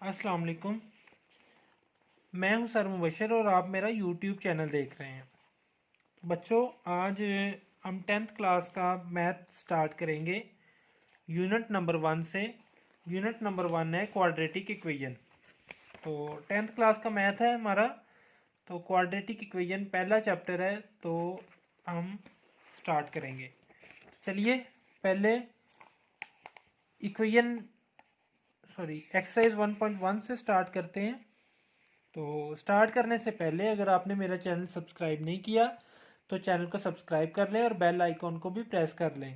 अस्सलाम वालेकुम। मैं हूं सर मुबशर और आप मेरा यूट्यूब चैनल देख रहे हैं। बच्चों, आज हम 10th क्लास का मैथ स्टार्ट करेंगे यूनिट नंबर 1 से। यूनिट नंबर 1 है क्वाड्रेटिक इक्वेशन। तो 10th क्लास का मैथ है हमारा। तो क्वाड्रेटिक इक्वेशन पहला चैप्टर है, तो हम स्टार्ट करेंगे। चलिए पहले इक्वेशन एक्सरसाइज 1.1 से स्टार्ट करते हैं। तो स्टार्ट करने से पहले अगर आपने मेरा चैनल सब्सक्राइब नहीं किया तो चैनल को सब्सक्राइब कर लें और बेल आइकॉन को भी प्रेस कर लें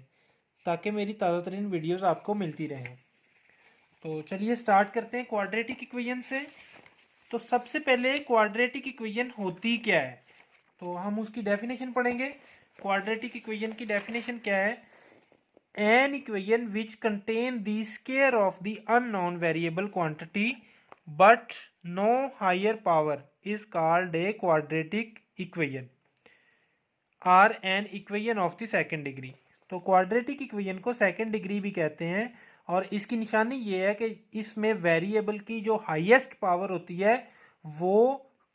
ताकि मेरी ताज़ा तरीन वीडियोज़ आपको मिलती रहें। तो चलिए स्टार्ट करते हैं क्वाड्रेटिक इक्वेशन से। तो सबसे पहले क्वाड्रेटिक इक्वेशन होती क्या है, तो हम उसकी डेफिनेशन पढ़ेंगे। क्वाड्रेटिक इक्वेशन की डेफिनेशन क्या है? An equation which contain the square of the unknown variable quantity but no higher power is called a quadratic equation or an equation of the second degree. तो quadratic equation को second degree भी कहते हैं और इसकी निशानी ये है कि इसमें वेरिएबल की जो हाईएस्ट पावर होती है वो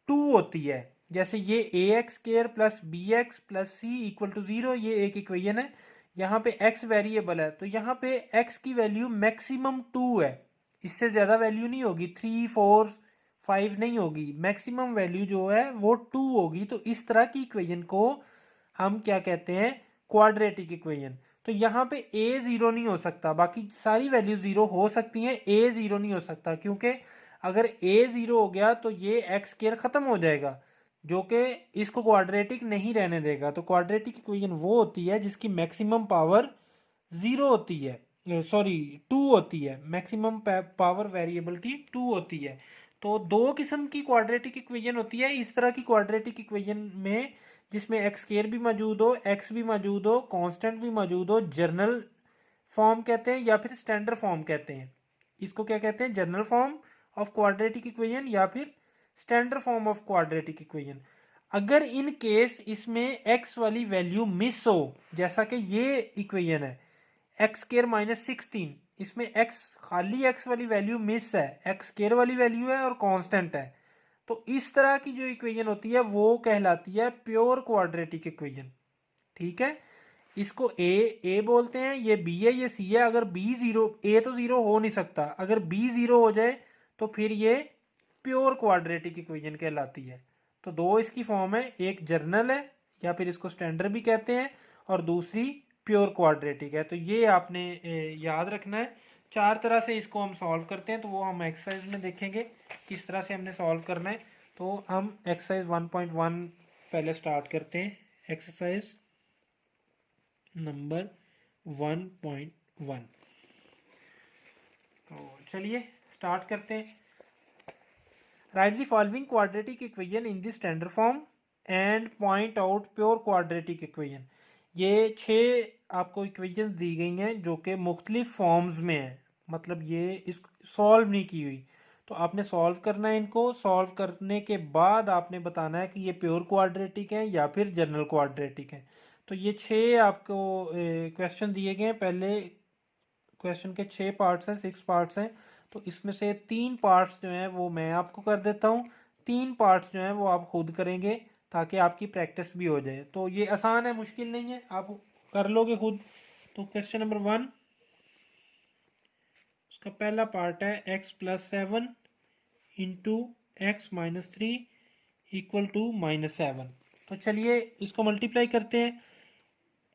2 होती है। जैसे ये a x square plus b x plus c equal to 0, ये एक इक्वेशन है। यहाँ पे x वेरिएबल है तो यहाँ पे x की वैल्यू मैक्सिमम 2 है, इससे ज़्यादा वैल्यू नहीं होगी, 3 4 5 नहीं होगी। मैक्सिमम वैल्यू जो है वो 2 होगी। तो इस तरह की इक्वेशन को हम क्या कहते हैं? Quadratic equation. तो यहाँ पे a 0 नहीं हो सकता, बाकी सारी वैल्यू 0 हो सकती हैं, a 0 नहीं हो सकता क्योंकि अगर a 0 हो गया तो ये एक्स स्क्वायर खत्म हो जाएगा जो कि इसको क्वाड्रेटिक नहीं रहने देगा। तो क्वाड्रेटिक इक्वेशन वो होती है जिसकी मैक्सिमम पावर 0 होती है, सॉरी 2 होती है। मैक्सिमम पावर वेरिएबल की 2 होती है। तो दो किस्म की क्वाड्रेटिक इक्वेशन होती है। इस तरह की क्वाड्रेटिक इक्वेशन में जिसमें एक्स स्क्वायर भी मौजूद हो, एक्स भी मौजूद हो, कांस्टेंट भी मौजूद हो, जर्नल फॉर्म कहते हैं या फिर स्टैंडर्ड फॉर्म कहते हैं। इसको क्या कहते हैं? General form of quadratic equation या फिर standard form of quadratic equation. अगर इन केस इसमें एक्स वाली वैल्यू मिस हो, जैसा कि ये इक्वेशन है एक्स स्क्वायर माइनस 16, इसमें एक्स खाली एक्स वाली वैल्यू मिस है, एक्स स्क्वायर वाली वैल्यू है और कांस्टेंट है, तो इस तरह की जो इक्वेशन होती है वो कहलाती है प्योर क्वाड्रेटिक इक्वेशन। ठीक है, इसको ए बोलते हैं, ये बी है, ये सी है। अगर बी 0, ए तो 0 हो नहीं सकता, अगर बी 0 हो जाए तो फिर ये प्योर क्वाड्रेटिक इक्वेशन कहलाती है। तो दो इसकी फॉर्म है, एक जर्नल है या फिर इसको स्टैंडर्ड भी कहते हैं और दूसरी प्योर क्वाड्रेटिक है। तो ये आपने याद रखना है। चार तरह से इसको हम सॉल्व करते हैं, तो वो हम एक्सरसाइज में देखेंगे किस तरह से हमने सॉल्व करना है। तो हम एक्सरसाइज 1.1 पहले स्टार्ट करते हैं। Exercise number 1.1। तो चलिए स्टार्ट करते हैं। Right the following quadratic equation in the standard form and point out pure quadratic equation. ये 6 आपको इक्वेशन दी गई हैं जो कि मुख्तलिफ फॉर्म्स में है, मतलब ये इस सॉल्व नहीं की हुई। तो आपने सॉल्व करना है इनको। सॉल्व करने के बाद आपने बताना है कि ये प्योर क्वाड्रेटिक है या फिर जनरल क्वाड्रेटिक है। तो ये 6 आपको क्वेश्चन दिए गए हैं। पहले क्वेश्चन के 6 पार्ट्स हैं, 6 पार्ट्स हैं। तो इसमें से 3 पार्ट्स जो हैं वो मैं आपको कर देता हूँ, 3 पार्ट्स जो हैं वो आप खुद करेंगे ताकि आपकी प्रैक्टिस भी हो जाए। तो ये आसान है, मुश्किल नहीं है, आप कर लोगे खुद। तो क्वेश्चन नंबर 1, उसका पहला पार्ट है x plus 7 into x minus 3 equal to -7। तो चलिए इसको मल्टीप्लाई करते हैं।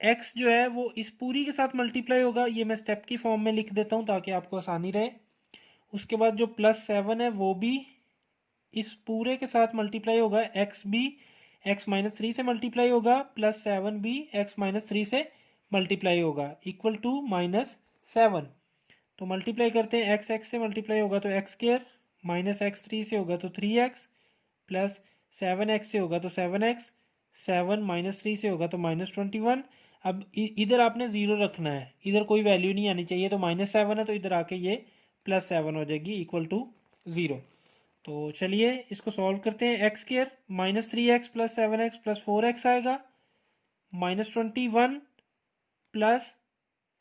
x जो है वो इस पूरी के साथ मल्टीप्लाई होगा, ये मैं स्टेप की फॉर्म में लिख देता हूँ ताकि आपको आसानी रहे। उसके बाद जो +7 है वो भी इस पूरे के साथ मल्टीप्लाई होगा, x भी x-3 से मल्टीप्लाई होगा, +7 भी x-3 से मल्टीप्लाई होगा इक्वल टू -7। तो मल्टीप्लाई करते हैं, x से मल्टीप्लाई होगा तो x स्क्वायर, -x3 से होगा तो 3x, प्लस 7x से होगा तो 7x, 7 - 3 से होगा तो -21। अब इधर आपने 0 रखना है, इधर कोई वैल्यू नहीं आनी चाहिए। तो -7 है तो इधर आके ये +7 हो जाएगी इक्वल टू 0। तो चलिए इसको सॉल्व करते हैं। X square -3x plus 7x plus 4x आएगा, -21 प्लस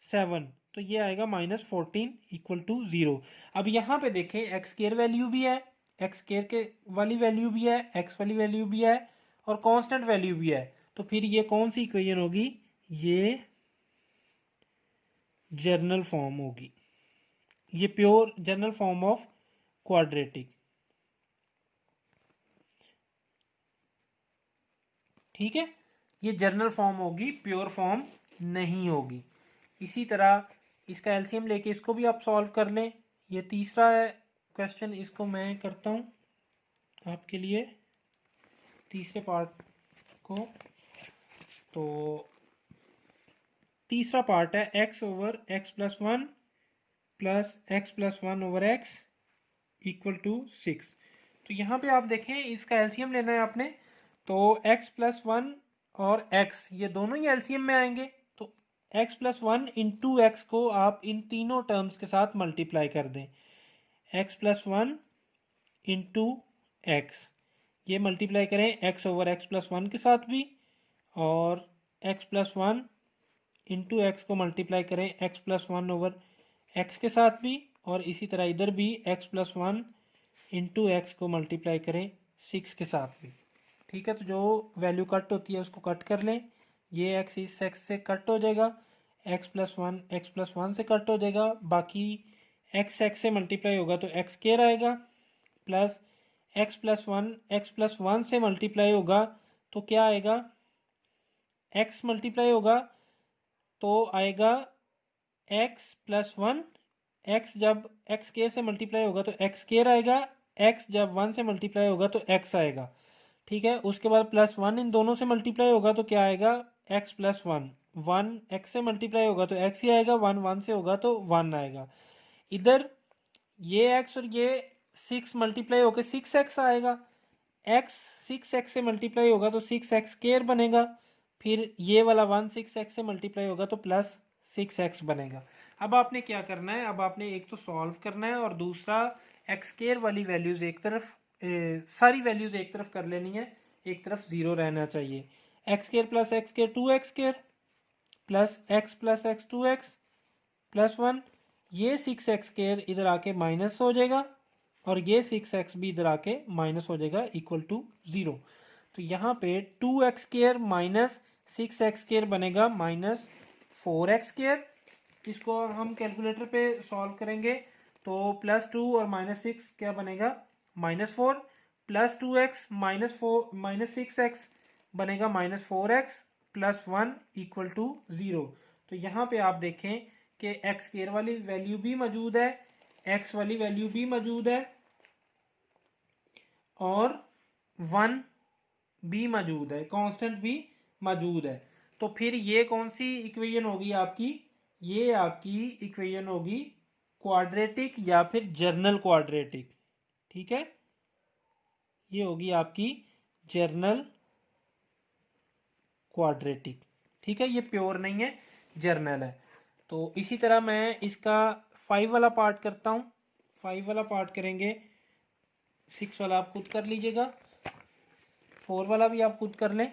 7 तो ये आएगा -14 इक्वल टू 0। अब यहाँ पे देखें एक्स स्केयर वैल्यू भी है, एक्स स्केयर के वाली वैल्यू भी है, एक्स वाली वैल्यू भी है और कांस्टेंट वैल्यू भी है। तो फिर ये कौन सी इक्वेशन होगी? ये जर्नल फॉर्म होगी, ये pure journal form of quadratic. ठीक है, ये जर्नल फॉर्म होगी, प्योर फॉर्म नहीं होगी। इसी तरह इसका एलसीएम लेके इसको भी आप सॉल्व कर लें। ये तीसरा क्वेश्चन, इसको मैं करता हूँ आपके लिए तीसरे पार्ट को। तो तीसरा पार्ट है x over x plus 1 plus x plus 1 over x equal to 6। तो यहाँ पे आप देखें इसका एलसीएम लेना है आपने, तो x प्लस 1 और x ये दोनों ही एलसीएम में आएंगे। तो x प्लस 1 इंटू एक्स को आप इन तीनों टर्म्स के साथ मल्टीप्लाई कर दें। x प्लस 1 इंटू एक्स, ये मल्टीप्लाई करें x ओवर x प्लस 1 के साथ भी, और x प्लस 1 इंटू एक्स को मल्टीप्लाई करें x प्लस 1 ओवर x के साथ भी, और इसी तरह इधर भी x प्लस 1 इंटू एक्स को मल्टीप्लाई करें 6 के साथ भी। ठीक है, तो जो वैल्यू कट होती है उसको कट कर लें। ये x इस x से कट हो जाएगा, x प्लस 1 से कट हो जाएगा, बाकी x से मल्टीप्लाई होगा तो x स्क्वायर आएगा, प्लस x प्लस 1 से मल्टीप्लाई होगा तो क्या आएगा? x मल्टीप्लाई होगा तो आएगा x प्लस 1, x जब x स्क्वायर से मल्टीप्लाई होगा तो x स्क्वायर आएगा, x जब 1 से मल्टीप्लाई होगा तो x आएगा। ठीक है, उसके बाद प्लस 1 इन दोनों से मल्टीप्लाई होगा तो क्या आएगा? x प्लस 1, 1 x से मल्टीप्लाई होगा तो x ही आएगा, 1 1 से होगा तो 1 आएगा। इधर ये x और ये 6 मल्टीप्लाई होकर 6x आएगा, x 6x से मल्टीप्लाई होगा तो 6x स्क्वायर बनेगा, फिर ये वाला 1 6x से मल्टीप्लाई होगा तो प्लस 6x बनेगा। अब आपने क्या करना है? अब आपने एक तो सॉल्व करना है और दूसरा एक्स स्क्वायर वाली वैल्यूज़ एक तरफ, सारी वैल्यूज़ एक तरफ कर लेनी है, एक तरफ ज़ीरो रहना चाहिए। X square plus x square 2x square plus x 2x plus 1, ये 6x स्क्वायर इधर आके माइनस हो जाएगा और ये 6x भी इधर आके माइनस हो जाएगा इक्वल टू 0। तो यहाँ पे 2x square minus 6x square बनेगा -4x स्क्वायर। इसको हम कैलकुलेटर पे सॉल्व करेंगे तो +2 और -6 क्या बनेगा? -4, प्लस 2x -6x बनेगा -4x प्लस 1 इक्वल टू 0। तो यहाँ पे आप देखें कि एक्स स्क्वायर वाली वैल्यू भी मौजूद है, एक्स वाली वैल्यू भी मौजूद है और 1 भी मौजूद है, कांस्टेंट भी मौजूद है। तो फिर ये कौन सी इक्वेशन होगी आपकी? ये आपकी इक्वेशन होगी क्वाड्रेटिक या फिर जर्नल क्वाड्रेटिक। ठीक है, ये होगी आपकी जर्नल क्वाड्रेटिक। ठीक है, ये प्योर नहीं है, जर्नल है। तो इसी तरह मैं इसका 5 वाला पार्ट करता हूँ। 5 वाला पार्ट करेंगे, 6 वाला आप खुद कर लीजिएगा, 4 वाला भी आप खुद कर लें।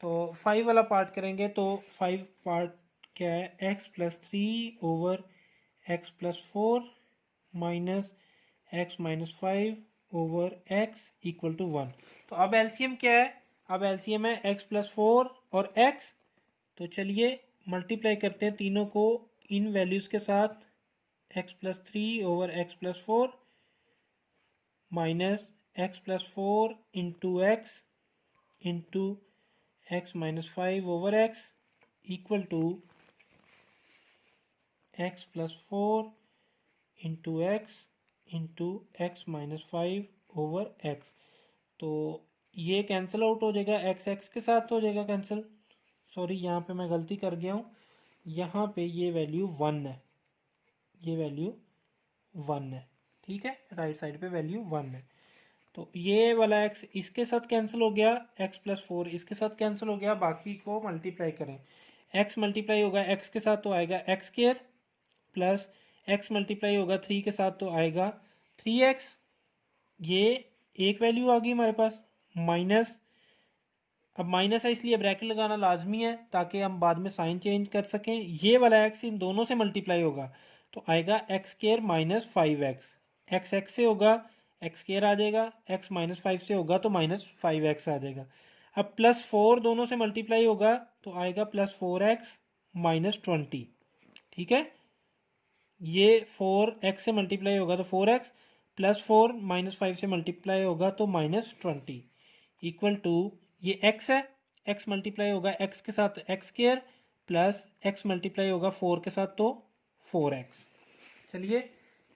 तो 5 वाला पार्ट करेंगे तो 5 पार्ट क्या है? x plus 3 over x plus 4 minus x minus 5 over x equal to 1। तो अब एलसीएम क्या है? अब एलसीएम है x प्लस 4 और x। तो चलिए मल्टीप्लाई करते हैं तीनों को इन वैल्यूज़ के साथ, x plus 3 over x plus 4 minus x plus 4 into x into x minus 5 over x equal to x plus 4 into x minus 5 over x। तो ये कैंसिल आउट हो जाएगा, x के साथ हो जाएगा कैंसिल। सॉरी, यहाँ पे मैं गलती कर गया हूँ, यहाँ पे ये वैल्यू 1 है, ये वैल्यू 1 है। ठीक है, राइट साइड पे वैल्यू 1 है। तो ये वाला x इसके साथ कैंसिल हो गया, x प्लस 4 इसके साथ कैंसिल हो गया, बाकी को मल्टीप्लाई करें। x मल्टीप्लाई होगा x के साथ तो आएगा x square, plus x multiply होगा 3 के साथ तो आएगा 3x। ये एक वैल्यू आ गई हमारे पास, माइनस अब माइनस है इसलिए ब्रैकेट लगाना लाजमी है ताकि हम बाद में साइन चेंज कर सकें। ये वाला एक्स इन दोनों से मल्टीप्लाई होगा तो आएगा x square minus 5x। X x से होगा एक्स स्केयर आ जाएगा, एक्स माइनस 5 से होगा तो माइनस 5x आ जाएगा। अब प्लस 4 दोनों से मल्टीप्लाई होगा तो आएगा प्लस 4x माइनस 20। ठीक है, ये 4x से मल्टीप्लाई होगा तो 4x प्लस 4 माइनस 5 से मल्टीप्लाई होगा तो माइनस 20 इक्वल टू ये x है, x मल्टीप्लाई होगा x के साथ x square plus x multiply होगा 4 के साथ तो 4x। चलिए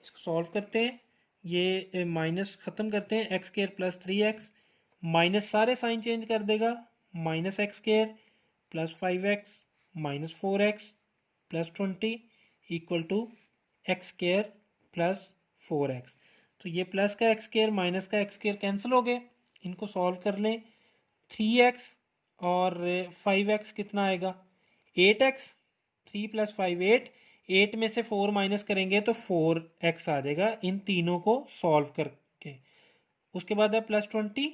इसको सॉल्व करते हैं, ये माइनस ख़त्म करते हैं, x square plus 3x minus सारे साइन चेंज कर देगा, minus x square plus 5x minus 4x plus 20 equal to x square plus 4x। तो ये प्लस का एक्स स्केयर माइनस का एक्स स्केयर कैंसिल हो गए, इनको सॉल्व कर लें। 3x और 5x कितना आएगा 8x, 3 प्लस 5 8, 8 में से 4 माइनस करेंगे तो 4x आ जाएगा इन तीनों को सॉल्व करके। उसके बाद है plus 20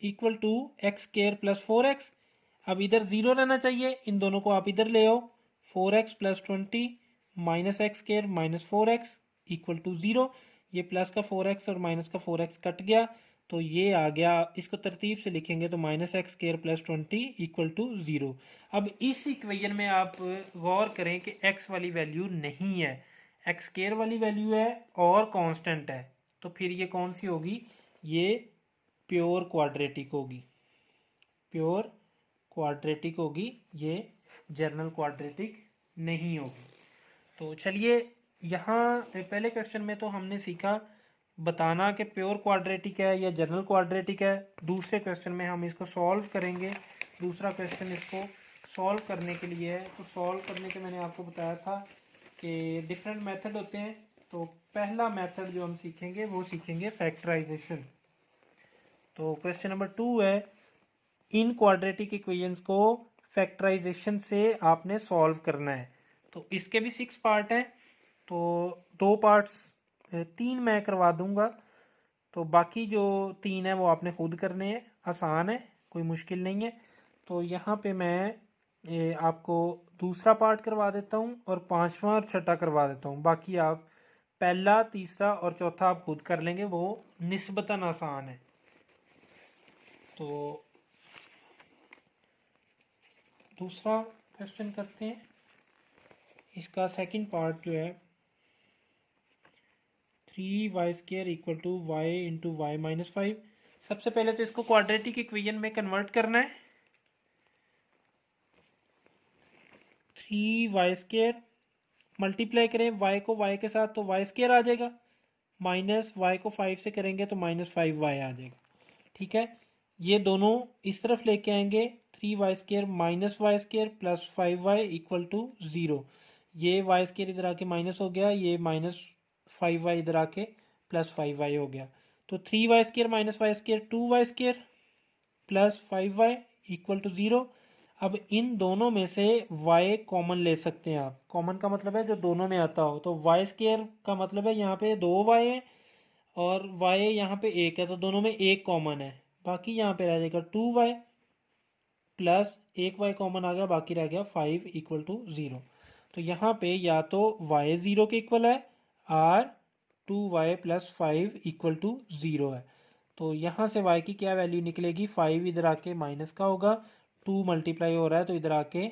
equal to x square plus 4x। अब इधर ज़ीरो रहना चाहिए, इन दोनों को आप इधर ले आओ, 4x plus 20 minus x square minus 4x equal to zero. ये प्लस का 4x और माइनस का 4x कट गया तो ये आ गया, इसको तरतीब से लिखेंगे तो minus x square plus 20 equal to zero. अब इस इक्वेशन में आप गौर करें कि x वाली वैल्यू नहीं है, एक्स स्केयर वाली वैल्यू है और कांस्टेंट है, तो फिर ये कौन सी होगी, ये प्योर क्वाड्रेटिक होगी, प्योर क्वाड्रेटिक होगी, ये जर्नल क्वाड्रेटिक नहीं होगी। तो चलिए यहाँ पहले क्वेश्चन में तो हमने सीखा बताना कि प्योर क्वाड्रेटिक है या जनरल क्वाड्रेटिक है। दूसरे क्वेश्चन में हम इसको सॉल्व करेंगे। दूसरा क्वेश्चन इसको सॉल्व करने के लिए है, तो सॉल्व करने के मैंने आपको बताया था कि डिफरेंट मेथड होते हैं। तो पहला मेथड जो हम सीखेंगे वो सीखेंगे फैक्टराइजेशन। तो क्वेश्चन नंबर 2 है, इन क्वाड्रेटिक इक्वेशंस को फैक्टराइजेशन से आपने सॉल्व करना है। तो इसके भी 6 पार्ट हैं, तो 2 पार्ट्स 3 मैं करवा दूंगा, तो बाकी जो 3 है वो आपने खुद करने हैं, आसान है, कोई मुश्किल नहीं है। तो यहाँ पे मैं आपको दूसरा पार्ट करवा देता हूँ और पांचवा और छठा करवा देता हूँ। बाकी आप पहला, तीसरा और चौथा आप खुद कर लेंगे, वो निस्बतन आसान है। तो दूसरा क्वेश्चन करते हैं, इसका सेकंड पार्ट जो है 3y square equal to y into y minus 5। सबसे पहले तो इसको क्वाड्रेटिक इक्वेशन में कन्वर्ट करना है। 3y स्क्वायर मल्टीप्लाई करें y को y के साथ तो y स्क्वायर आ जाएगा, माइनस y को 5 से करेंगे तो माइनस 5y आ जाएगा। ठीक है, ये दोनों इस तरफ लेके आएंगे, 3y square minus y square plus 5y equal to zero. ये y स्क्वायर इधर आके माइनस हो गया, ये माइनस 5y इधर आके प्लस 5y हो गया। तो 3y square minus y square 2y square plus 5y equal to zero. अब इन दोनों में से y कॉमन ले सकते हैं आप, कॉमन का मतलब है जो दोनों में आता हो, तो y स्क्वायर का मतलब है यहाँ पे 2y है और y यहाँ पे 1 है, तो दोनों में 1 कॉमन है, बाकी यहाँ पे रह जाएगा 2y प्लस 1y कॉमन आ गया, बाकी रह गया 5 इक्वल टू ज़ीरो। तो यहाँ पे या तो y ज़ीरो के इक्वल है और 2y plus 5 equal to zero है। तो यहाँ से y की क्या वैल्यू निकलेगी, 5 इधर आके माइनस का होगा, 2 मल्टीप्लाई हो रहा है तो इधर आके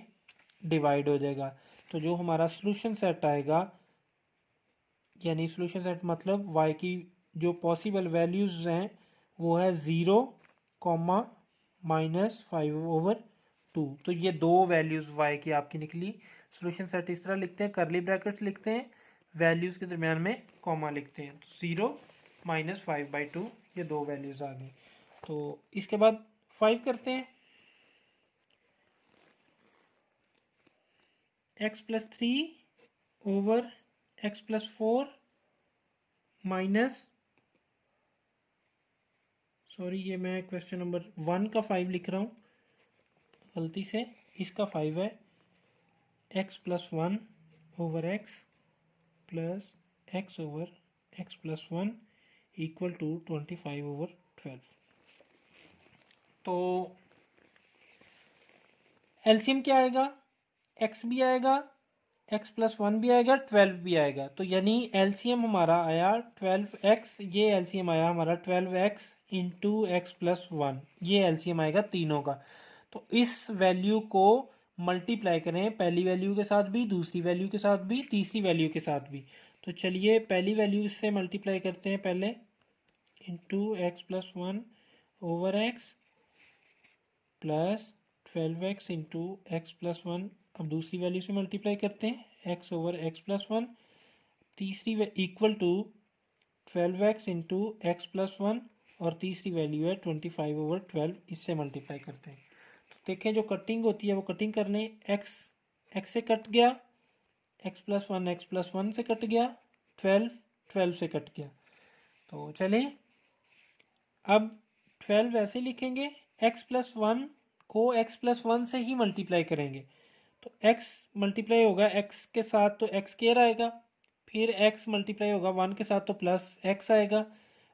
डिवाइड हो जाएगा। तो जो हमारा सोल्यूशन सेट आएगा, यानी सोल्यूशन सेट मतलब y की जो पॉसिबल वैल्यूज़ हैं वो है 0, माइनस 5/2। तो ये दो वैल्यूज़ y की आपकी निकली। सोल्यूशन सेट इस तरह लिखते हैं, करली ब्रैकेट्स लिखते हैं, वैल्यूज़ के दरमियान में कॉमा लिखते हैं, तो 0 माइनस 5/2 ये दो वैल्यूज़ आ गई। तो इसके बाद 5 करते हैं, x plus 3 over x plus 4 minus, sorry ये मैं क्वेश्चन नंबर 1 का 5 लिख रहा हूँ गलती से, इसका 5 है x plus 1 over x plus x over x plus 1 equal to 25 over 12। तो एलसीएम क्या आएगा, एक्स भी आएगा, एक्स प्लस वन भी आएगा, 12 भी आएगा। तो यानी एलसीएम हमारा आया 12x, ये एलसीएम आया हमारा 12x into x plus one, ये एलसीएम आएगा तीनों का। तो इस वैल्यू को मल्टीप्लाई करें पहली वैल्यू के साथ भी, दूसरी वैल्यू के साथ भी, तीसरी वैल्यू के साथ भी। तो चलिए पहली वैल्यू से मल्टीप्लाई करते हैं पहले, into x plus one over x plus 12x into x plus one. अब दूसरी वैल्यू से मल्टीप्लाई करते हैं, x over x plus one, तीसरी equal to 12x into x plus one, और तीसरी वैल्यू है 25 ओवर 12, इससे मल्टीप्लाई करते हैं। तो देखें जो कटिंग होती है वो कटिंग करने, x से कट गया, एक्स प्लस वन से कट गया, 12 से कट गया। तो चलें अब 12 ऐसे लिखेंगे, x प्लस वन को x प्लस वन से ही मल्टीप्लाई करेंगे। तो x मल्टीप्लाई होगा x के साथ तो x स्क्वायर आएगा, फिर x मल्टीप्लाई होगा वन के साथ तो प्लस x आएगा।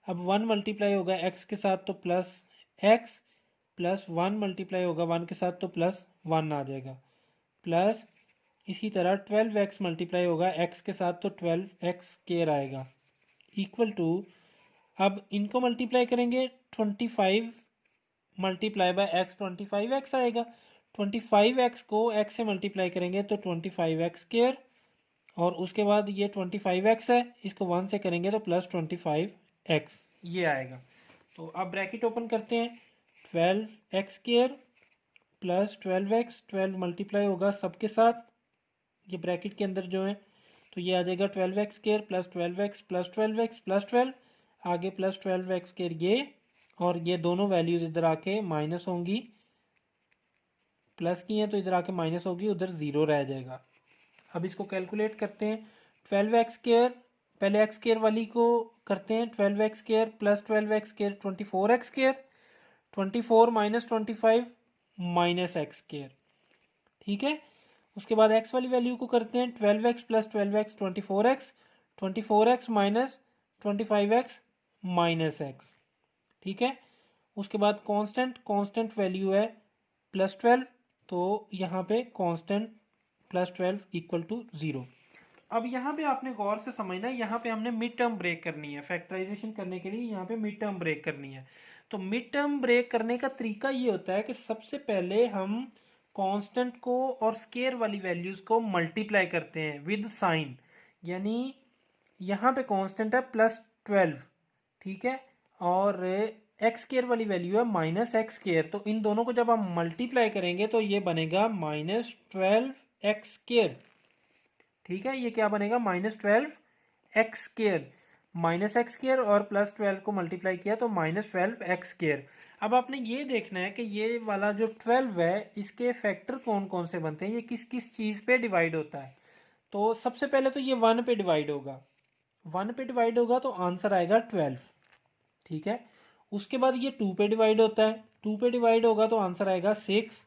अब वन मल्टीप्लाई होगा x के साथ तो plus x, plus one multiply होगा वन के साथ तो प्लस वन आ जाएगा, प्लस इसी तरह 12x मल्टीप्लाई होगा x के साथ तो 12x स्क्वायर आएगा, इक्वल टू, अब इनको मल्टीप्लाई करेंगे 25 मल्टीप्लाई बाय एक्स 25x आएगा, 25x को x से मल्टीप्लाई करेंगे तो 25x स्क्वायर, और उसके बाद ये 25x है, इसको 1 से करेंगे तो प्लस 25x ये आएगा। तो अब ब्रैकेट ओपन करते हैं, 12x square plus 12x, 12 multiply होगा सबके साथ ये ब्रैकेट के अंदर जो है, तो ये आ जाएगा 12x square plus 12x plus 12x plus 12, आगे प्लस 12x स्क्वायर ये, और ये दोनों वैल्यूज इधर आके माइनस होंगी, प्लस की हैं तो इधर आके माइनस होगी, उधर ज़ीरो रह जाएगा। अब इसको कैलकुलेट करते हैं, 12x स्क्वायर, पहले x स्क्वायर वाली को करते हैं, 12x square plus 12x square 24x square, 24 minus 25 minus x square, ठीक है। उसके बाद x वाली वैल्यू को करते हैं, 12x plus 12x 24x, 24x minus 25x minus x, ठीक है। उसके बाद कांस्टेंट वैल्यू है प्लस 12, तो यहाँ पे कांस्टेंट प्लस 12 इक्वल टू 0। अब यहाँ पे आपने गौर से समझना है, यहाँ पे हमने मिड टर्म ब्रेक करनी है, फैक्टराइजेशन करने के लिए यहाँ पे मिड टर्म ब्रेक करनी है। तो मिड टर्म ब्रेक करने का तरीका ये होता है कि सबसे पहले हम कांस्टेंट को और स्केयर वाली वैल्यूज को मल्टीप्लाई करते हैं विद साइन, यानी यहाँ पे कांस्टेंट है प्लस 12, ठीक है, और एक्स स्क्वायर वाली वैल्यू है माइनस एक्स स्क्वायर, तो इन दोनों को जब हम मल्टीप्लाई करेंगे तो ये बनेगा माइनस 12x स्क्वायर, ठीक है। ये क्या बनेगा, minus 12x square, minus x square और प्लस 12 को मल्टीप्लाई किया तो माइनस 12x स्क्वायर। अब आपने ये देखना है कि ये वाला जो 12 है इसके फैक्टर कौन कौन से बनते हैं, ये किस किस चीज़ पे डिवाइड होता है। तो सबसे पहले तो ये 1 पे डिवाइड होगा, 1 पे डिवाइड होगा तो आंसर आएगा 12, ठीक है। उसके बाद ये 2 पे डिवाइड होता है, 2 पे डिवाइड होगा तो आंसर आएगा 6।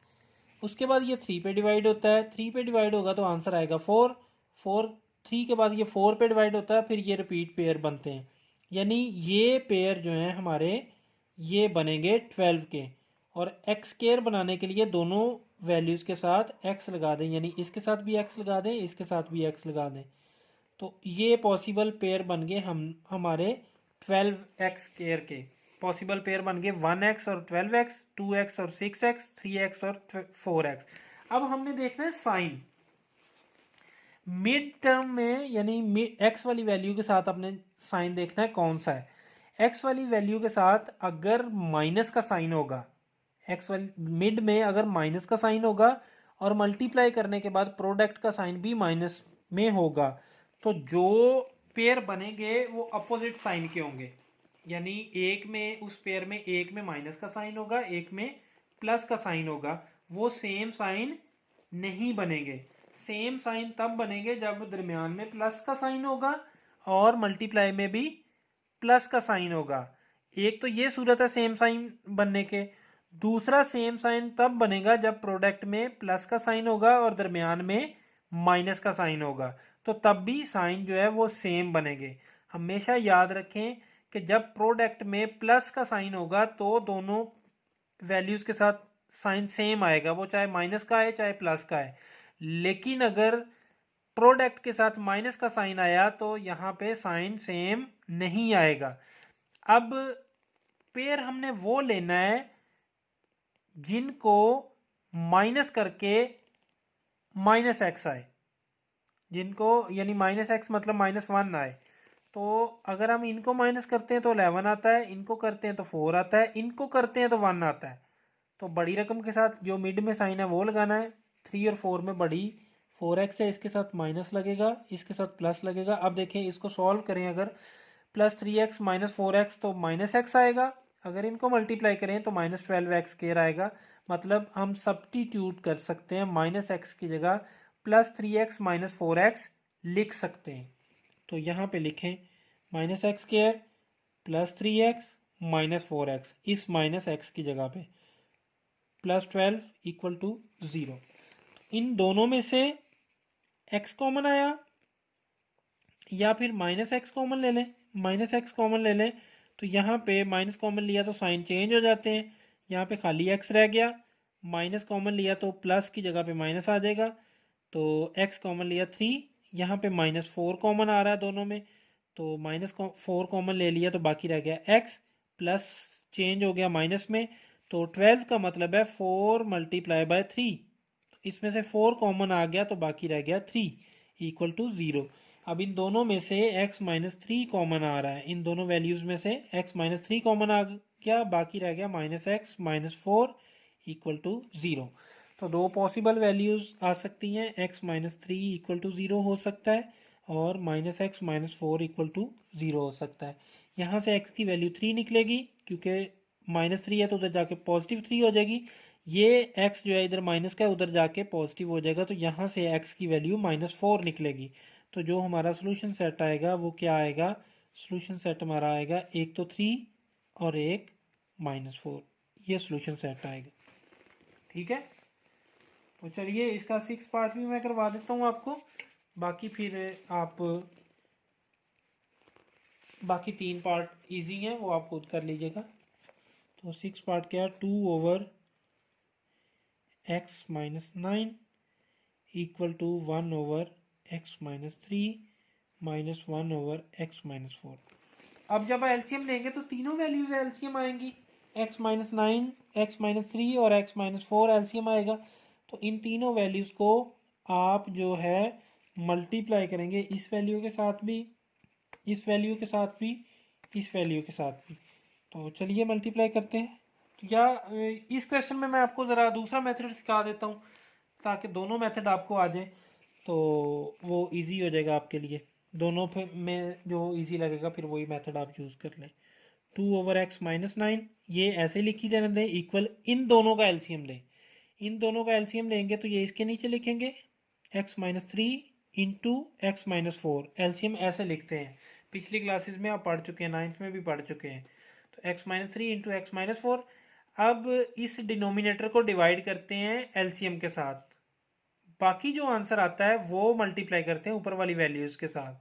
उसके बाद ये 3 पे डिवाइड होता है, 3 पे डिवाइड होगा तो आंसर आएगा 4, 3 के बाद ये 4 पे डिवाइड होता है, फिर ये रिपीट पेयर बनते हैं, यानी ये पेयर जो हैं हमारे ये बनेंगे 12 के। और एक्स स्क्वायर बनाने के लिए दोनों वैल्यूज़ के साथ x लगा दें, यानी इसके साथ भी x लगा दें, इसके साथ भी x लगा दें, तो ये पॉसिबल पेयर बन गए हमारे 12x स्क्वायर के। पॉसिबल पेयर बन गए 1x और 12x, 2x और 6x, 3x और 4x। अब हमने देखना है साइन मिड टर्म में, यानी x वाली वैल्यू के साथ अपने साइन देखना है कौन सा है। x वाली वैल्यू के साथ अगर माइनस का साइन होगा, x वाली मिड में अगर माइनस का साइन होगा और मल्टीप्लाई करने के बाद प्रोडक्ट का साइन भी माइनस में होगा, तो जो पेयर बनेंगे वो अपोजिट साइन के होंगे, यानी एक में, उस पेयर में एक में माइनस का साइन होगा, एक में प्लस का साइन होगा, वो सेम साइन नहीं बनेंगे। सेम साइन तब बनेंगे जब दरमियान में प्लस का साइन होगा और मल्टीप्लाई में भी प्लस का साइन होगा। एक तो ये सूरत है सेम साइन बनने के, दूसरा सेम साइन तब बनेगा जब प्रोडक्ट में प्लस का साइन होगा और दरमियान में माइनस का साइन होगा, तो तब भी साइन जो है वो सेम बनेंगे। हमेशा याद रखें कि जब प्रोडक्ट में प्लस का साइन होगा तो दोनों वैल्यूज के साथ साइन सेम आएगा, वो चाहे माइनस का है चाहे प्लस का है। लेकिन अगर प्रोडक्ट के साथ माइनस का साइन आया तो यहाँ पे साइन सेम नहीं आएगा। अब पेयर हमने वो लेना है जिनको माइनस करके माइनस एक्स आए, जिनको यानी माइनस एक्स मतलब -1 आए। तो अगर हम इनको माइनस करते हैं तो 11 आता है, इनको करते हैं तो 4 आता है, इनको करते हैं तो 1 आता है। तो बड़ी रकम के साथ जो मिड में साइन है वो लगाना है। 3 और 4 में बड़ी 4x है, इसके साथ माइनस लगेगा, इसके साथ प्लस लगेगा। अब देखें इसको सॉल्व करें, अगर +3x -4x तो -x आएगा, अगर इनको मल्टीप्लाई करें तो -12x² आएगा। मतलब हम सब्स्टिट्यूट कर सकते हैं, -x की जगह +3x -4x लिख सकते हैं। तो यहाँ पे लिखें -x² +3x -4x, इस -x की जगह पे +12 = 0। इन दोनों में से x कॉमन आया या फिर -x कॉमन ले लें, -x कॉमन ले लें तो यहाँ पे माइनस कॉमन लिया तो साइन चेंज हो जाते हैं, यहाँ पे खाली x रह गया। माइनस कॉमन लिया तो प्लस की जगह पे माइनस आ जाएगा, तो x कॉमन लिया 3, यहाँ पे -4 कॉमन आ रहा है दोनों में, तो -4 कॉमन ले लिया तो बाकी रह गया x, प्लस चेंज हो गया माइनस में, तो 12 का मतलब है 4 × 3। इसमें से 4 कॉमन आ गया तो बाकी रह गया 3 = 0। अब इन दोनों में से x -3 कॉमन आ रहा है, इन दोनों वैल्यूज़ में से x -3 कॉमन आ गया, बाकी रह गया -x -4 = 0। तो दो पॉसिबल वैल्यूज़ आ सकती हैं, x -3 = 0 हो सकता है और -x -4 = 0 हो सकता है। यहाँ से x की वैल्यू 3 निकलेगी, क्योंकि -3 है तो उधर जाके +3 हो जाएगी। ये x जो है इधर माइनस का है, उधर जाके पॉजिटिव हो जाएगा, तो यहाँ से x की वैल्यू -4 निकलेगी। तो जो हमारा सोल्यूशन सेट आएगा वो क्या आएगा, सोल्यूशन सेट हमारा आएगा एक तो 3 और एक -4, ये सोल्यूशन सेट आएगा। ठीक है, तो चलिए इसका 6 पार्ट भी मैं करवा देता हूँ आपको, बाकी फिर आप बाकी 3 पार्ट इजी हैं वो आप खुद कर लीजिएगा। तो 6 पार्ट क्या है, 2/x - 9 = 1/x - 3 -1/x - 4। अब जब एलसीएम लेंगे तो तीनों वैल्यूज एलसीएम आएंगी, x - 9, x - 3 और x - 4 एलसीएम आएगा। तो इन तीनों वैल्यूज को आप जो है मल्टीप्लाई करेंगे, इस वैल्यू के साथ भी, इस वैल्यू के साथ भी, इस वैल्यू के साथ भी। तो चलिए मल्टीप्लाई करते हैं। तो या इस क्वेश्चन में मैं आपको ज़रा दूसरा मेथड सिखा देता हूँ ताकि दोनों मेथड आपको आ जाए, तो वो इजी हो जाएगा आपके लिए। दोनों में जो इजी लगेगा फिर वही मेथड आप यूज़ कर लें। 2/x - 9 ये ऐसे लिखी रहने दें, इक्वल इन दोनों का एलसीएम लें। इन दोनों का एलसीएम लेंगे तो ये इसके नीचे लिखेंगे x - 3 × x - 4, एलसीएम ऐसे लिखते हैं, पिछली क्लासेस में आप पढ़ चुके हैं, 9th में भी पढ़ चुके हैं। तो x - 3 × x - 4। अब इस डिनोमिनेटर को डिवाइड करते हैं एलसीएम के साथ, बाकी जो आंसर आता है वो मल्टीप्लाई करते हैं ऊपर वाली वैल्यूज के साथ।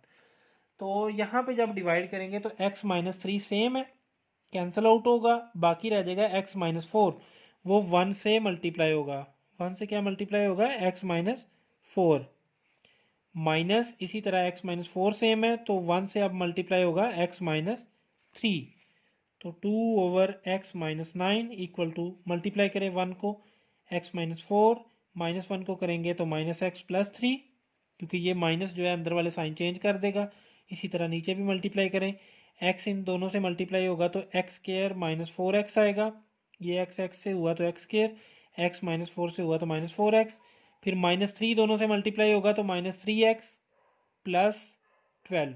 तो यहाँ पे जब डिवाइड करेंगे तो x - 3 सेम है, कैंसिल आउट होगा, बाकी रह जाएगा x - 4, वो 1 से मल्टीप्लाई होगा। 1 से क्या मल्टीप्लाई होगा, x - 4 माइनस, इसी तरह x - 4 सेम है तो 1 से अब मल्टीप्लाई होगा x - 3। तो 2/x - 9 = मल्टीप्लाई करें 1 को, x - 4 -1 को करेंगे तो -x + 3, क्योंकि ये माइनस जो है अंदर वाले साइन चेंज कर देगा। इसी तरह नीचे भी मल्टीप्लाई करें, x इन दोनों से मल्टीप्लाई होगा तो x² - 4x आएगा, ये x से हुआ तो x², x - 4 से हुआ तो -4x, फिर -3 दोनों से मल्टीप्लाई होगा तो -3x + 12,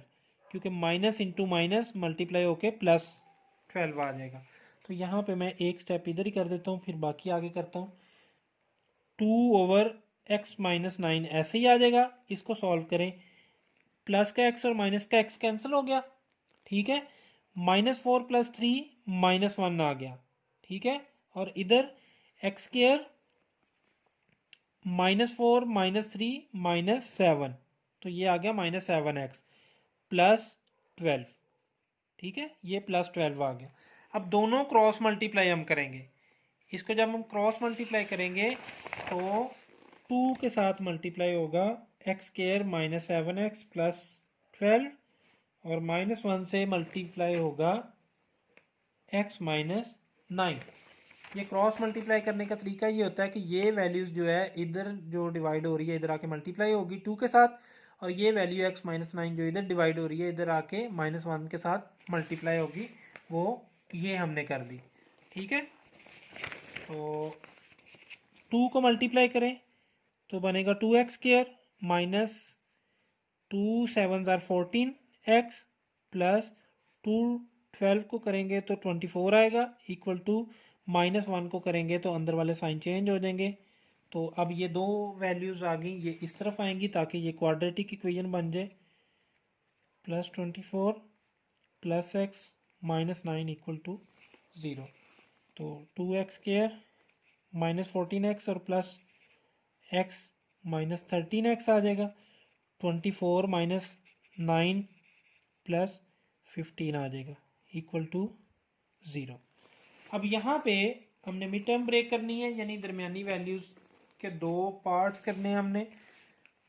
क्योंकि माइनस इंटू माइनस मल्टीप्लाई होके +12 आ जाएगा। तो यहाँ पे मैं एक स्टेप इधर ही कर देता हूँ, फिर बाकी आगे करता हूँ। 2/x - 9 ऐसे ही आ जाएगा, इसको सॉल्व करें, प्लस का x और माइनस का x कैंसिल हो गया, ठीक है। -4 + 3 -1 आ गया, ठीक है। और इधर x² -4 -3 -7, तो ये आ गया -7x + 12, ठीक है, ये +12 आ गया। अब दोनों क्रॉस मल्टीप्लाई हम करेंगे, इसको जब हम क्रॉस मल्टीप्लाई करेंगे तो 2 के साथ मल्टीप्लाई होगा x square minus 7x plus 12 और -1 से मल्टीप्लाई होगा x माइनस 9। ये क्रॉस मल्टीप्लाई करने का तरीका ये होता है कि ये वैल्यूज़ जो है इधर जो डिवाइड हो रही है इधर आके मल्टीप्लाई होगी 2 के साथ, और ये वैल्यू x माइनस 9 जो इधर डिवाइड हो रही है इधर आके -1 के साथ मल्टीप्लाई होगी, वो ये हमने कर दी। ठीक है, तो 2 को मल्टीप्लाई करें तो बनेगा 2x square minus 2 7 14x plus 2 12 को करेंगे तो 24 आएगा इक्वल टू -1 को करेंगे तो अंदर वाले साइन चेंज हो जाएंगे। तो अब ये दो वैल्यूज़ आ गई, ये इस तरफ आएंगी ताकि ये क्वाड्रेटिक इक्वेशन बन जाए। Plus 24 plus x minus 9 equal to 0। तो 2x स्क्वायर माइनस 14x और प्लस x माइनस 13x आ जाएगा। 24 माइनस 9 प्लस 15 आ जाएगा इक्वल टू 0। अब यहाँ पे हमने मिड टर्म ब्रेक करनी है, यानी दरमियानी वैल्यूज़ के दो पार्ट्स करने हैं हमने।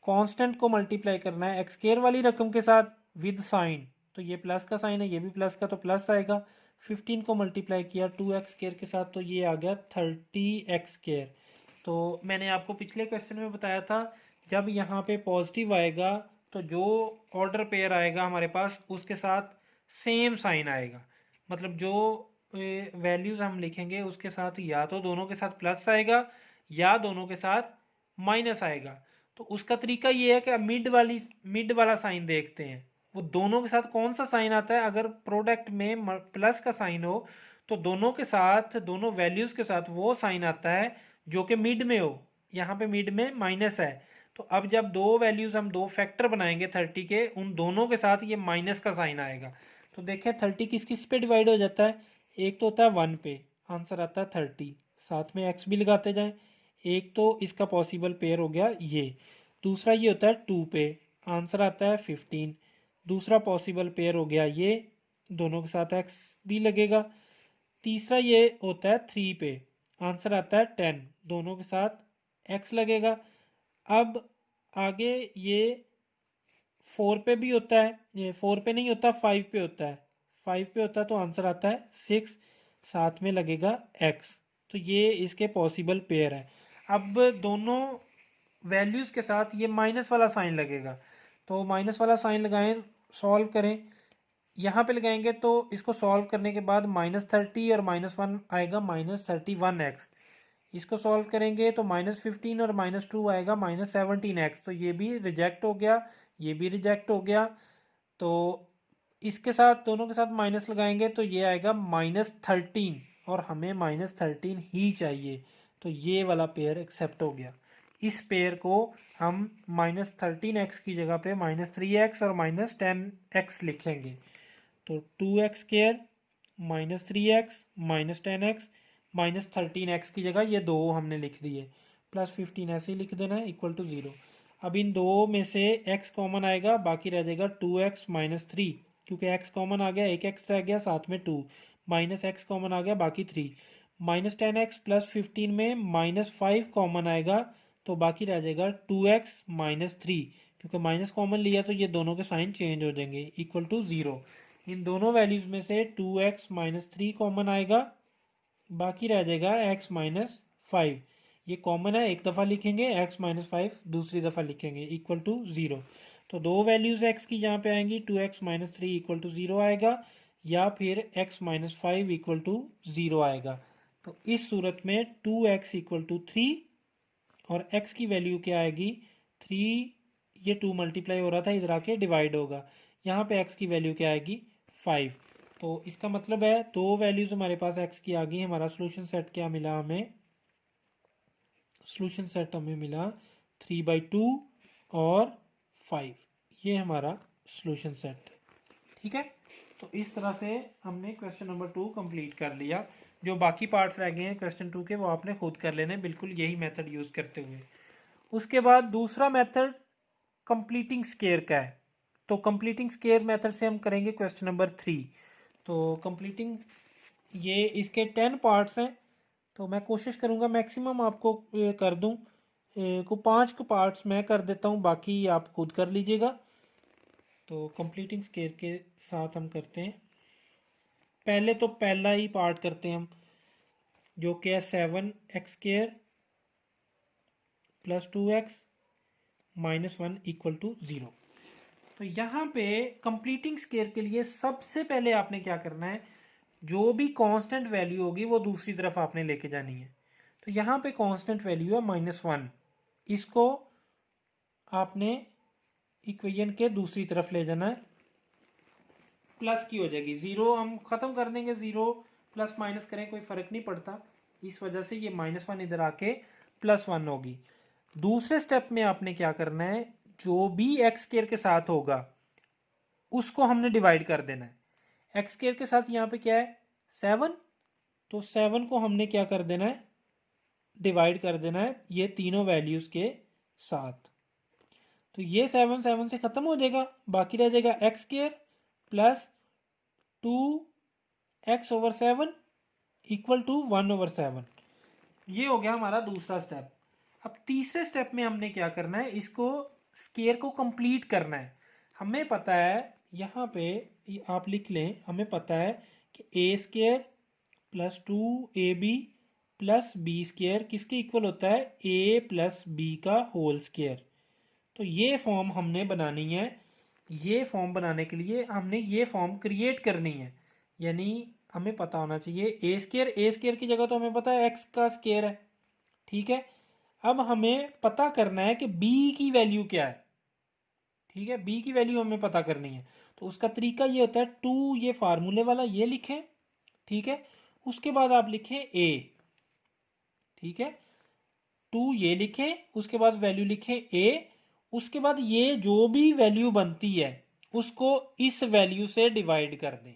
कांस्टेंट को मल्टीप्लाई करना है एक्स स्क्वायर वाली रकम के साथ विद साइन, तो ये प्लस का साइन है, ये भी प्लस का, तो प्लस आएगा। 15 को मल्टीप्लाई किया 2x स्क्वायर के साथ तो ये आ गया 30x स्क्वायर। तो मैंने आपको पिछले क्वेश्चन में बताया था जब यहाँ पे पॉजिटिव आएगा तो जो ऑर्डर पेयर आएगा हमारे पास उसके साथ सेम साइन आएगा, मतलब जो वैल्यूज़ हम लिखेंगे उसके साथ या तो दोनों के साथ प्लस आएगा या दोनों के साथ माइनस आएगा। तो उसका तरीका ये है कि मिड वाला साइन देखते हैं वो दोनों के साथ कौन सा साइन आता है। अगर प्रोडक्ट में प्लस का साइन हो तो दोनों के साथ, दोनों वैल्यूज के साथ वो साइन आता है जो कि मिड में हो। यहाँ पे मिड में माइनस है, तो अब जब दो वैल्यूज हम दो फैक्टर बनाएंगे 30 के, उन दोनों के साथ ये माइनस का साइन आएगा। तो देखें 30 किस किस पे डिवाइड हो जाता है, एक तो होता है 1 पे, आंसर आता है 30, साथ में x भी लगाते जाएं। एक तो इसका पॉसिबल पेयर हो गया ये, दूसरा ये होता है 2 पे, आंसर आता है 15। दूसरा पॉसिबल पेयर हो गया ये, दोनों के साथ x भी लगेगा। तीसरा ये होता है 3 पे, आंसर आता है 10, दोनों के साथ x लगेगा। अब आगे ये 4 पे भी होता है, ये 4 पे नहीं होता 5 पे होता है, 5 पे होता है तो आंसर आता है 6, साथ में लगेगा x। तो ये इसके पॉसिबल पेयर है। अब दोनों वैल्यूज़ के साथ ये माइनस वाला साइन लगेगा, तो माइनस वाला साइन लगाएं, सॉल्व करें। यहाँ पे लगाएंगे तो इसको सॉल्व करने के बाद -30 और -1 आएगा -31x। इसको सॉल्व करेंगे तो -15 और -2 आएगा -17x। तो ये भी रिजेक्ट हो गया, ये भी रिजेक्ट हो गया। तो इसके साथ दोनों के साथ माइनस लगाएंगे तो ये आएगा -13 और हमें -13 ही चाहिए, तो ये वाला पेयर एक्सेप्ट हो गया। इस पेयर को हम -13x की जगह पे -3x और -10x लिखेंगे। तो 2x square -3x -10x -13x की जगह ये दो हमने लिख दिए, प्लस 15 ऐसे ही लिख देना है इक्वल टू 0। अब इन दो में से x कॉमन आएगा, बाकी रह जाएगा 2x -3, क्योंकि x कॉमन आ गया, एक x रह गया, साथ में 2, -x कॉमन आ गया, बाकी 3। -10x प्लस 15 में -5 कॉमन आएगा तो बाकी रह जाएगा 2x -3, क्योंकि माइनस कॉमन लिया तो ये दोनों के साइन चेंज हो जाएंगे इक्वल टू 0। इन दोनों वैल्यूज में से 2x -3 कॉमन आएगा, बाकी रह जाएगा x -5। ये कॉमन है, एक दफ़ा लिखेंगे, x -5 दूसरी दफ़ा लिखेंगे इक्वल टू 0। तो दो वैल्यूज x की यहाँ पे आएंगी, 2x -3 इक्वल टू 0 आएगा या फिर x -5 इक्वल टू 0 आएगा। तो इस सूरत में 2x इक्वल टू 3 और x की वैल्यू क्या आएगी 3, ये 2 मल्टीप्लाई हो रहा था इधर आके डिवाइड होगा, यहाँ पे x की वैल्यू क्या आएगी 5। तो इसका मतलब है दो वैल्यूज हमारे पास x की आ गई। हमारा सोल्यूशन सेट क्या मिला हमें, सोल्यूशन सेट हमें मिला 3/2 और 5, ये हमारा सोल्यूशन सेट। ठीक है, तो इस तरह से हमने क्वेश्चन नंबर 2 कंप्लीट कर लिया। जो बाकी पार्ट्स रह गए हैं क्वेश्चन 2 के वो आपने खुद कर लेने, बिल्कुल यही मेथड यूज़ करते हुए। उसके बाद दूसरा मेथड कंप्लीटिंग स्क्वायर का है, तो कंप्लीटिंग स्क्वायर मेथड से हम करेंगे क्वेश्चन नंबर 3। तो कंप्लीटिंग, ये इसके 10 पार्ट्स हैं, तो मैं कोशिश करूँगा मैक्सिमम आपको कर दूँ। को 5 को पार्ट्स मैं कर देता हूँ, बाकी आप खुद कर लीजिएगा। तो कंप्लीटिंग स्केयर के साथ हम करते हैं। पहले तो पहला ही पार्ट करते हैं हम, जो कि है 7x² + 2x - 1 = 0। तो यहाँ पे कंप्लीटिंग स्केयर के लिए सबसे पहले आपने क्या करना है, जो भी कांस्टेंट वैल्यू होगी वो दूसरी तरफ आपने लेके जानी है। तो यहाँ पे कांस्टेंट वैल्यू है -1, इसको आपने इक्वेशन के दूसरी तरफ ले जाना है, प्लस की हो जाएगी। 0 हम ख़त्म कर देंगे, 0 प्लस माइनस करें कोई फ़र्क नहीं पड़ता, इस वजह से ये -1 इधर आके +1 होगी। दूसरे स्टेप में आपने क्या करना है, जो भी x² के साथ होगा उसको हमने डिवाइड कर देना है। x² के साथ यहाँ पे क्या है 7, तो 7 को हमने क्या कर देना है, डिवाइड कर देना है ये तीनों वैल्यूज़ के साथ। तो ये 7 7 से ख़त्म हो जाएगा, बाकी रह जाएगा x² + 2x/7 = 1/7। ये हो गया हमारा दूसरा स्टेप। अब तीसरे स्टेप में हमने क्या करना है, इसको स्केयर को कंप्लीट करना है। हमें पता है, यहाँ पे आप लिख लें, हमें पता है कि a² + 2ab + b² किसके इक्वल होता है, a + b का होल स्क्वायर। तो ये फॉर्म हमने बनानी है। ये फॉर्म बनाने के लिए हमने ये फॉर्म क्रिएट करनी है, यानी हमें पता होना चाहिए a² की जगह तो हमें पता है x का स्क्वायर है, ठीक है। अब हमें पता करना है कि b की वैल्यू क्या है, ठीक है, b की वैल्यू हमें पता करनी है। तो उसका तरीका ये होता है, 2 ये फार्मूले वाला ये लिखें, ठीक है। उसके बाद आप लिखें a, ठीक है, 2 ये लिखें, उसके बाद वैल्यू लिखें a, उसके बाद ये जो भी वैल्यू बनती है उसको इस वैल्यू से डिवाइड कर दें,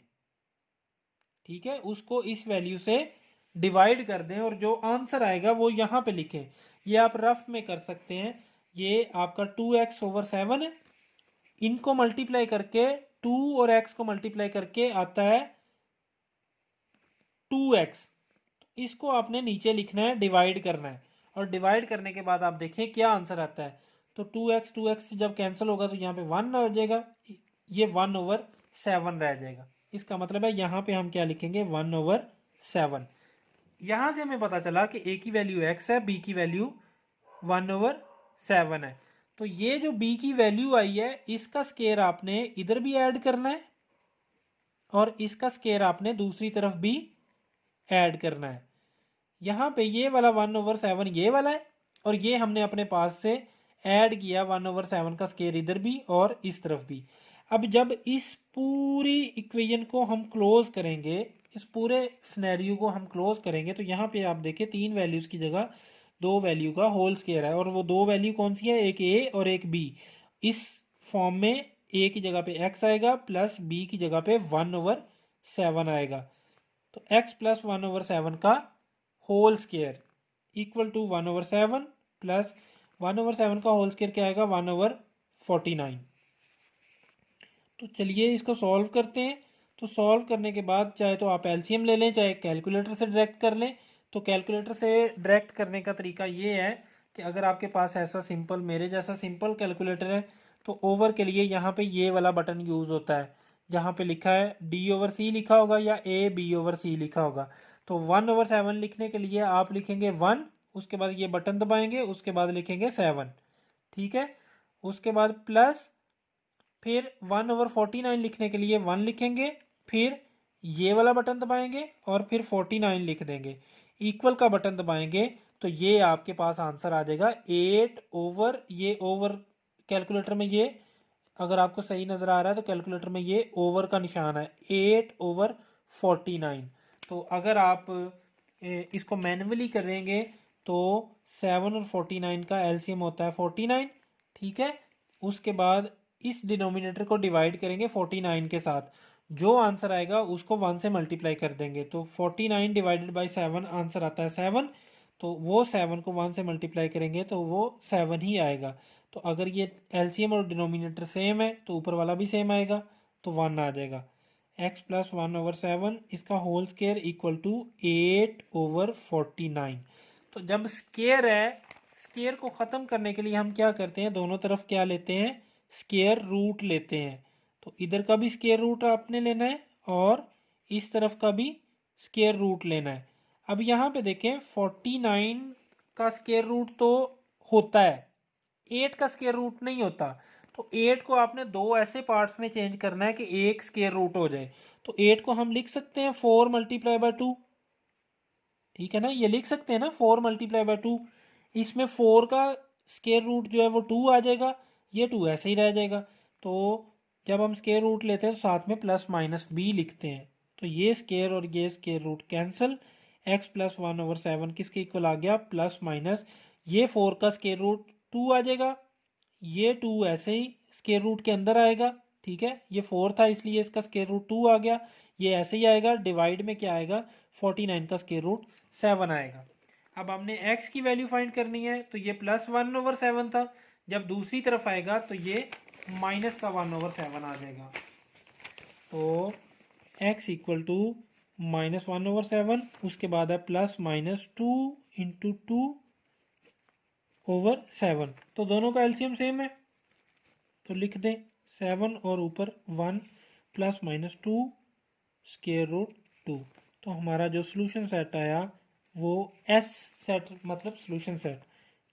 ठीक है, उसको इस वैल्यू से डिवाइड कर दें और जो आंसर आएगा वो यहाँ पे लिखें। ये आप रफ में कर सकते हैं। ये आपका 2x/7 है, इनको मल्टीप्लाई करके 2 और x को मल्टीप्लाई करके आता है 2x। इसको आपने नीचे लिखना है, डिवाइड करना है, और डिवाइड करने के बाद आप देखिए क्या आंसर आता है। तो 2x जब कैंसिल होगा तो यहाँ पे 1 आ जाएगा, ये 1/7 रह जाएगा। इसका मतलब है यहाँ पे हम क्या लिखेंगे, 1/7। यहाँ से हमें पता चला कि a की वैल्यू x है, b की वैल्यू 1/7 है। तो ये जो b की वैल्यू आई है इसका स्केयर आपने इधर भी ऐड करना है और इसका स्केयर आपने दूसरी तरफ भी ऐड करना है। यहाँ पे ये वाला 1/7 ये वाला है, और ये हमने अपने पास से ऐड किया 1/7 का स्केयर इधर भी और इस तरफ भी। अब जब इस पूरी इक्वेशन को हम क्लोज करेंगे, इस पूरे सिनेरियो को हम क्लोज करेंगे, तो यहाँ पे आप देखिए 3 वैल्यूज की जगह 2 वैल्यू का होल स्केयर है, और वो 2 वैल्यू कौन सी है, एक a और एक b। इस फॉर्म में a की जगह पे x आएगा प्लस b की जगह पे 1/7 आएगा। तो x + 1/7 का whole square equal to 1/7 plus 1/7 का होल स्केयर क्या आएगा, 1/49। तो चलिए इसको सॉल्व करते हैं। तो सॉल्व करने के बाद चाहे तो आप एलसीएम ले लें, चाहे कैलकुलेटर से डायरेक्ट कर लें। तो कैलकुलेटर से डायरेक्ट करने का तरीका ये है कि अगर आपके पास ऐसा सिंपल, मेरे जैसा सिंपल कैलकुलेटर है, तो ओवर के लिए यहाँ पे ये वाला बटन यूज़ होता है, जहाँ पे लिखा है d/c लिखा होगा या a/b/c लिखा होगा। तो 1/7 लिखने के लिए आप लिखेंगे 1, उसके बाद ये बटन दबाएंगे, उसके बाद लिखेंगे 7, ठीक है। उसके बाद प्लस फिर 1/49 लिखने के लिए 1 लिखेंगे, फिर ये वाला बटन दबाएंगे और फिर 49 लिख देंगे, इक्वल का बटन दबाएंगे, तो ये आपके पास आंसर आ जाएगा 8 ओवर, ये ओवर कैलकुलेटर में ये अगर आपको सही नज़र आ रहा है तो कैलकुलेटर में ये ओवर का निशान है, 8/49। तो अगर आप इसको मैन्युअली करेंगे तो 7 और 49 का एलसीएम होता है 49, ठीक है। उसके बाद इस डिनोमिनेटर को डिवाइड करेंगे 49 के साथ, जो आंसर आएगा उसको 1 से मल्टीप्लाई कर देंगे। तो 49 डिवाइडेड बाई 7 आंसर आता है 7, तो वो 7 को 1 से मल्टीप्लाई करेंगे तो वो 7 ही आएगा। तो अगर ये एलसीएम और डिनोमिनेटर सेम है तो ऊपर वाला भी सेम आएगा, तो 1 आ जाएगा। x+1/7 इसका होल स्केयर इक्वल टू 8/49। तो जब स्केयर है, स्केयर को ख़त्म करने के लिए हम क्या करते हैं, दोनों तरफ क्या लेते हैं, स्केयर रूट लेते हैं। तो इधर का भी स्केयर रूट आपने लेना है और इस तरफ का भी स्केयर रूट लेना है। अब यहाँ पे देखें 49 का स्केयर रूट तो होता है, 8 का स्केयर रूट नहीं होता। तो 8 को आपने दो ऐसे पार्ट्स में चेंज करना है कि एक स्केयर रूट हो जाए। तो 8 को हम लिख सकते हैं 4 मल्टीप्लाई बाय 2, ठीक है ना, ये लिख सकते हैं ना 4 मल्टीप्लाई बाय 2। इसमें 4 का स्केयर रूट जो है वो 2 आ जाएगा, ये 2 ऐसे ही रह जाएगा। तो जब हम स्केयर रूट लेते हैं तो साथ में प्लस माइनस भी लिखते हैं। तो ये स्केयर और ये स्केयर रूट कैंसिल, x+1/7 किसके इक्वल आ गया, प्लस माइनस, ये 4 का स्केयर रूट 2 आ जाएगा, ये 2 ऐसे ही स्केयर रूट के अंदर आएगा, ठीक है, ये 4 था इसलिए इसका स्केयर रूट 2 आ गया, ये ऐसे ही आएगा, डिवाइड में क्या आएगा, 49 का स्केयर रूट 7 आएगा। अब हमने x की वैल्यू फाइंड करनी है, तो ये +1/7 था, जब दूसरी तरफ आएगा तो ये माइनस का 1/7 आ जाएगा। तो x इक्वल टू -1/7, उसके बाद है +-2 इंटू 2/7। तो दोनों का एलसीएम सेम है, तो लिख दें 7 और ऊपर 1 +-2 स्केयर रूट 2। तो हमारा जो सोल्यूशन सेट आया वो एस सेट, मतलब सोल्यूशन सेट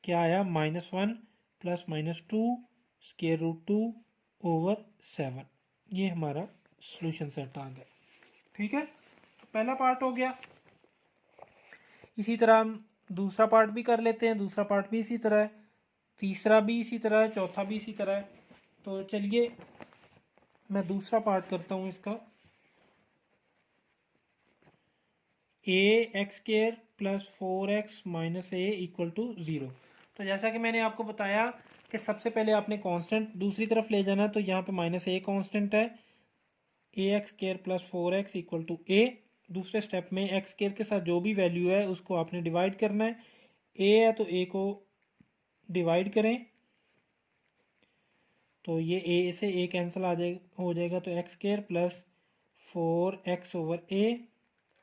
क्या आया, -1 +-2 स्केयर रूट 2/7। ये हमारा सोल्यूशन सेट आ गया, ठीक है। तो पहला पार्ट हो गया। इसी तरह हम दूसरा पार्ट भी कर लेते हैं, दूसरा पार्ट भी इसी तरह है, तीसरा भी इसी तरह है, चौथा भी इसी तरह है। तो चलिए मैं दूसरा पार्ट करता हूँ इसका। ax² + 4x - a = 0। तो जैसा कि मैंने आपको बताया कि सबसे पहले आपने कांस्टेंट दूसरी तरफ ले जाना, तो यहाँ पे -a कांस्टेंट है, ax² + 4x = a। दूसरे स्टेप में x² के साथ जो भी वैल्यू है उसको आपने डिवाइड करना है, a है तो a को डिवाइड करें, तो ये a से a कैंसिल हो जाएगा, तो x² + 4x/a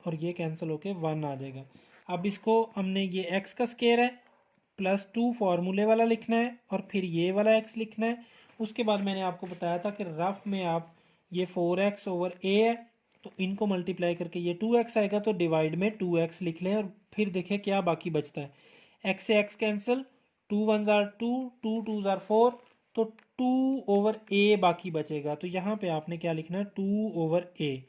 और ये कैंसिल होके 1 आ जाएगा। अब इसको हमने, ये x का स्केयर है, +2 फार्मूले वाला लिखना है और फिर ये वाला x लिखना है। उसके बाद मैंने आपको बताया था कि रफ में आप ये 4x/a है तो इनको मल्टीप्लाई करके ये 2x आएगा, तो डिवाइड में 2x लिख लें और फिर देखें क्या बाकी बचता है। x से x कैंसिल, 2 1 ज़ार 2, 2 2 ज़ार 4, तो 2/a बाकी बचेगा। तो यहाँ पे आपने क्या लिखना है, 2/a।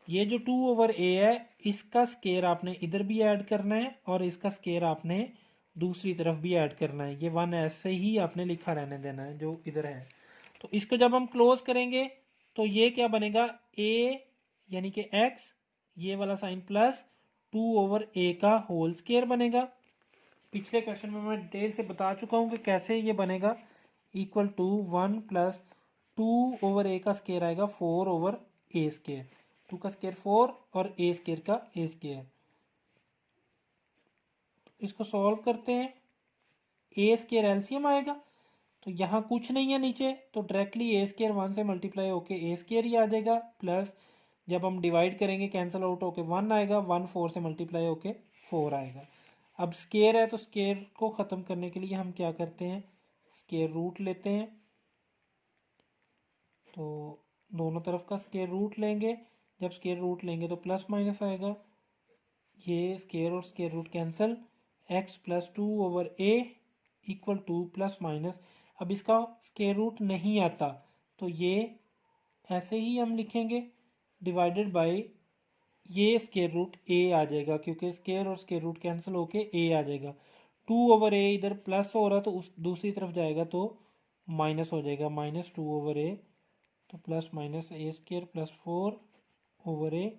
ये जो 2/a है इसका स्केयर आपने इधर भी ऐड करना है और इसका स्केयर आपने दूसरी तरफ भी ऐड करना है। ये 1 ऐसे ही आपने लिखा रहने देना है जो इधर है। तो इसको जब हम क्लोज करेंगे तो ये क्या बनेगा, a यानी कि x, ये वाला साइन प्लस 2/a का होल स्केयर बनेगा। पिछले क्वेश्चन में मैं डिटेल से बता चुका हूँ कि कैसे ये बनेगा, इक्वल टू 1 + 2/a का स्केयर आएगा 4/a²। 2 का स्केयर 4 और a² का a²। इसको सॉल्व करते हैं, a² एलसीएम आएगा, तो यहाँ कुछ नहीं है नीचे, तो डायरेक्टली a² 1 से मल्टीप्लाई होके a² ही आ जाएगा, प्लस जब हम डिवाइड करेंगे कैंसिल आउट होके 1 आएगा, 1 4 से मल्टीप्लाई होके 4 आएगा। अब स्केयर है तो स्केयर को ख़त्म करने के लिए हम क्या करते हैं, स्केयर रूट लेते हैं। तो दोनों तरफ का स्केयर रूट लेंगे, जब स्केयर रूट लेंगे तो प्लस माइनस आएगा, ये स्केयर और square root cancel, x + 2/a = plus minus. अब इसका स्केयर रूट नहीं आता तो ये ऐसे ही हम लिखेंगे, डिवाइडेड बाय ये स्केयर रूट a आ जाएगा, क्योंकि स्केयर और स्केयर रूट कैंसिल होके a आ जाएगा। 2/a इधर प्लस हो रहा है तो उस दूसरी तरफ जाएगा तो माइनस हो जाएगा, -2/a, तो प्लस माइनस a² + 4/a।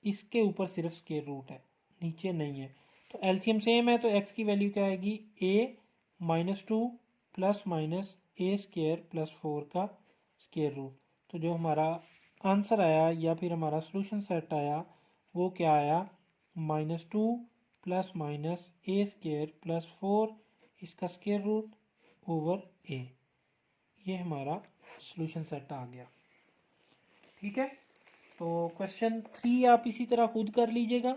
इसके ऊपर सिर्फ स्केयर रूट है, नीचे नहीं है, तो एलसीएम सेम है, तो x की वैल्यू क्या आएगी, a -2 ± a² + 4 का स्केयर रूट। तो जो हमारा आंसर आया या फिर हमारा सोल्यूशन सेट आया वो क्या आया, -2 ± a² + 4 इसका स्केयर रूट ओवर a। ये हमारा सोल्यूशन सेट आ गया, ठीक है। तो क्वेश्चन 3 आप इसी तरह खुद कर लीजिएगा।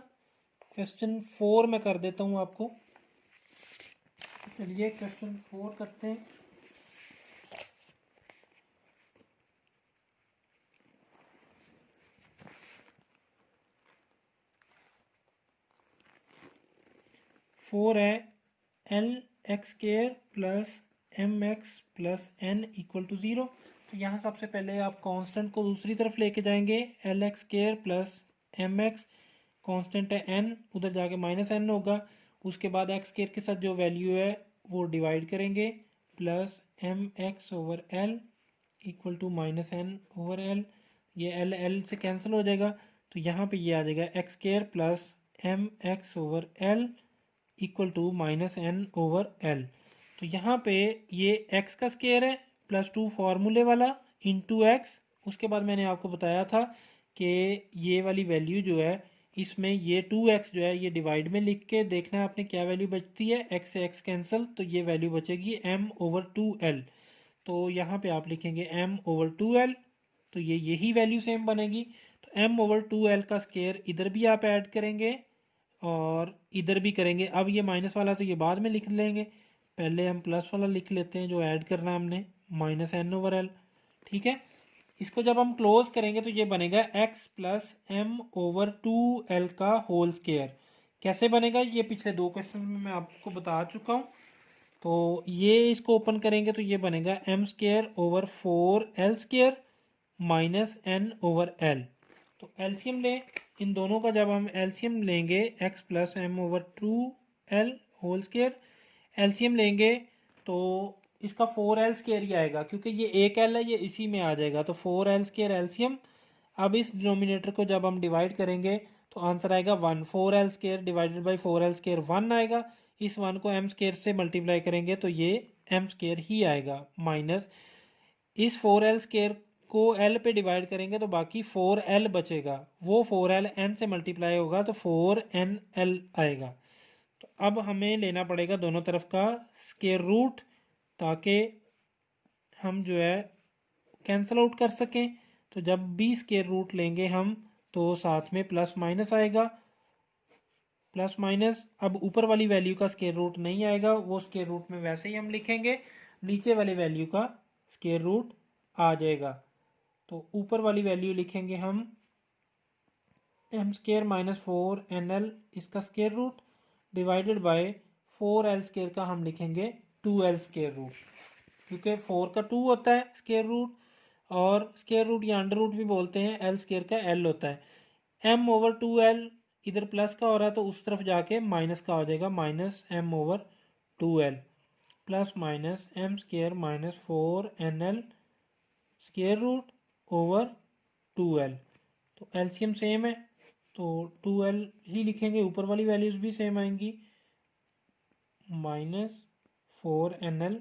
क्वेश्चन 4 मैं कर देता हूँ आपको। चलिए क्वेश्चन 4 करते हैं। फोर है l x square plus m x plus n equal to zero. तो यहाँ सबसे पहले आप कांस्टेंट को दूसरी तरफ लेके जाएंगे। L x square plus m x, constant है एन, उधर जाके माइनस एन होगा। उसके बाद एक्स स्केयर के साथ जो वैल्यू है वो डिवाइड करेंगे, plus m x over l equal to minus n over l. ये एल एल से कैंसिल हो जाएगा, तो यहाँ पे ये आ जाएगा x square plus m x over l equal to minus n over l. तो यहाँ पे ये एक्स का स्केयर है प्लस टू फार्मूले वाला इंटू एक्स। उसके बाद मैंने आपको बताया था कि ये वाली वैल्यू जो है इसमें ये 2x जो है ये डिवाइड में लिख के देखना है आपने क्या वैल्यू बचती है। x से x कैंसिल, तो ये वैल्यू बचेगी m ओवर 2l। तो यहाँ पे आप लिखेंगे m ओवर 2l, तो ये यही वैल्यू सेम बनेगी। तो m ओवर 2l का स्केयर इधर भी आप ऐड करेंगे और इधर भी करेंगे। अब ये माइनस वाला तो ये बाद में लिख लेंगे, पहले हम प्लस वाला लिख लेते हैं जो ऐड करना है हमने, माइनस एन ओवर एल। ठीक है, इसको जब हम क्लोज करेंगे तो ये बनेगा x plus m over 2l का होल स्केयर। कैसे बनेगा ये पिछले दो क्वेश्चन में मैं आपको बता चुका हूँ। तो ये इसको ओपन करेंगे तो ये बनेगा m square over 4l square minus n over l. तो एलसीएम लें इन दोनों का। जब हम एलसीएम लेंगे x plus m over 2l whole square, LCM लेंगे तो इसका 4l स्केयर ही आएगा, क्योंकि ये एक l है ये इसी में आ जाएगा। तो 4l स्केयर एलसीएम। अब इस डिनोमिनेटर को जब हम डिवाइड करेंगे तो आंसर आएगा 1। 4l square divided by 4l square 1 आएगा। इस 1 को m स्केयर से मल्टीप्लाई करेंगे तो ये m स्केयर ही आएगा, माइनस इस 4l स्केयर को l पे डिवाइड करेंगे तो बाकी 4l बचेगा, वो 4l n से मल्टीप्लाई होगा तो 4nl आएगा। तो अब हमें लेना पड़ेगा दोनों तरफ का स्केयर रूट, ताकि हम जो है कैंसिल आउट कर सकें। तो जब भी स्केयर रूट लेंगे हम तो साथ में प्लस माइनस आएगा, प्लस माइनस। अब ऊपर वाली वैल्यू का स्केयर रूट नहीं आएगा, वो स्केयर रूट में वैसे ही हम लिखेंगे, नीचे वाली वैल्यू का स्केयर रूट आ जाएगा। तो ऊपर वाली वैल्यू लिखेंगे हम एम स्केयर माइनस 4nl इसका square root divided by 4l square का हम लिखेंगे 2l स्केयर रूट, क्योंकि 4 का 2 होता है स्केयर रूट, और स्केयर रूट या अंडर रूट भी बोलते हैं, एल स्केयर का एल होता है। m ओवर 2l इधर प्लस का हो रहा है तो उस तरफ जाके माइनस का हो जाएगा, minus m over 2l plus minus m square minus 4nl square root over 2l। तो एलसीएम सेम है तो 2l ही लिखेंगे, ऊपर वाली वैल्यूज भी सेम आएंगी, माइनस 4nl।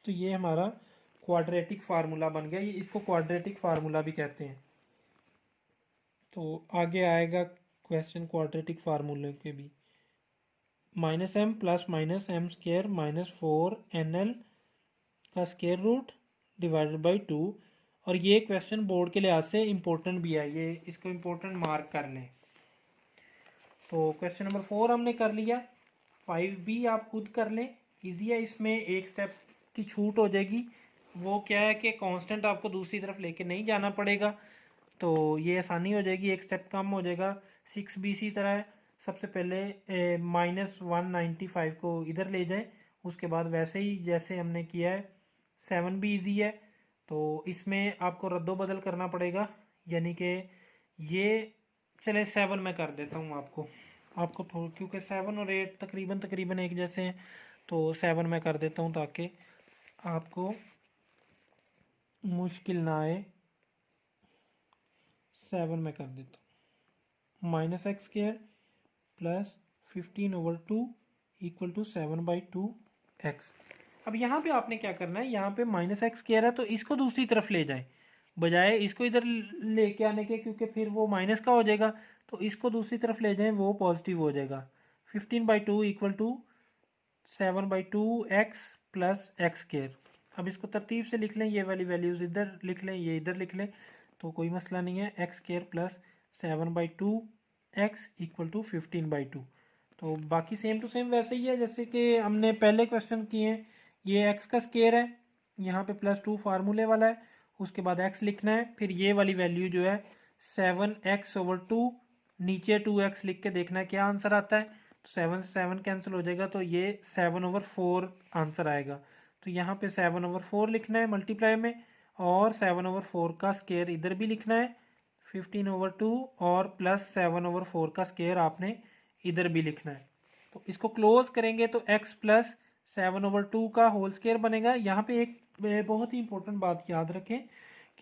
तो ये हमारा क्वाड्रेटिक फार्मूला बन गया, ये इसको क्वाड्रेटिक फार्मूला भी कहते हैं। तो आगे आएगा क्वेश्चन क्वाड्रेटिक फार्मूले के भी, minus m plus minus m square minus 4nl का स्केयर रूट डिवाइडेड बाई 2। और ये क्वेश्चन बोर्ड के लिहाज से इम्पोर्टेंट भी है, ये इसको इम्पोर्टेंट मार्क कर लें। तो क्वेश्चन नंबर 4 हमने कर लिया। 5 भी आप खुद कर लें, इजी है, इसमें एक स्टेप की छूट हो जाएगी। वो क्या है कि कांस्टेंट आपको दूसरी तरफ लेके नहीं जाना पड़ेगा, तो ये आसानी हो जाएगी, एक स्टेप कम हो जाएगा। 6 भी इसी तरह है, सबसे पहले -195 को इधर ले जाएं, उसके बाद वैसे ही जैसे हमने किया है। 7 भी इजी है, तो इसमें आपको रद्दो बदल करना पड़ेगा, यानी कि ये चले 7 मैं कर देता हूँ आपको थोड़ा, क्योंकि 7 और 8 तकरीबन तकरीबन एक जैसे हैं, तो 7 मैं कर देता हूँ ताकि आपको मुश्किल ना आए। 7 में कर देता हूँ, minus x square plus 15 over 2 equal to 7/2x। अब यहाँ पे आपने क्या करना है, यहाँ पे माइनस एक्स स्केयर है तो इसको दूसरी तरफ ले जाएं, बजाय इसको इधर लेके आने के, क्योंकि फिर वो माइनस का हो जाएगा। तो इसको दूसरी तरफ ले जाएं, वो पॉजिटिव हो जाएगा। 15/2 equal to 7/2x plus x square. अब इसको तरतीब से लिख लें, ये वाली वैल्यूज़ इधर लिख लें, ये इधर लिख लें, तो कोई मसला नहीं है। X square plus 7/2 x equal to 15/2। तो बाकी सेम टू सेम वैसे ही है जैसे कि हमने पहले क्वेश्चन किए हैं। ये एक्स का स्केयर है, यहाँ पे +2 फार्मूले वाला है, उसके बाद एक्स लिखना है, फिर ये वाली वैल्यू जो है 7x/2, नीचे 2x लिख के देखना है क्या आंसर आता है। तो 7 से 7 कैंसिल हो जाएगा, तो ये 7/4 आंसर आएगा। तो यहाँ पे 7/4 लिखना है मल्टीप्लाई में, और 7/4 का स्केयर इधर भी लिखना है 15/2, और प्लस 7/4 का स्केयर आपने इधर भी लिखना है। तो इसको क्लोज करेंगे तो x प्लस 7/2 का होल स्केयर बनेगा। यहाँ पे एक बहुत ही इंपॉर्टेंट बात याद रखें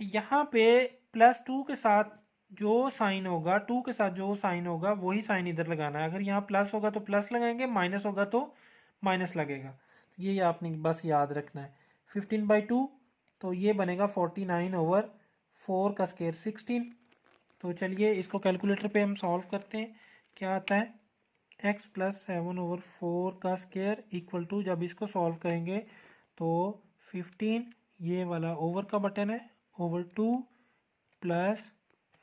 कि यहाँ पे +2 के साथ जो साइन होगा, 2 के साथ जो साइन होगा वही साइन इधर लगाना है। अगर यहाँ प्लस होगा तो प्लस लगाएंगे, माइनस होगा तो माइनस लगेगा। ये आपने बस याद रखना है। 15/2 तो ये बनेगा 49/4 का स्केयर 16। तो चलिए इसको कैलकुलेटर पे हम सॉल्व करते हैं। क्या आता है, x प्लस 7/4 का स्केयर इक्वल टू, जब इसको सॉल्व करेंगे तो 15, ये वाला ओवर का बटन है, /2 प्लस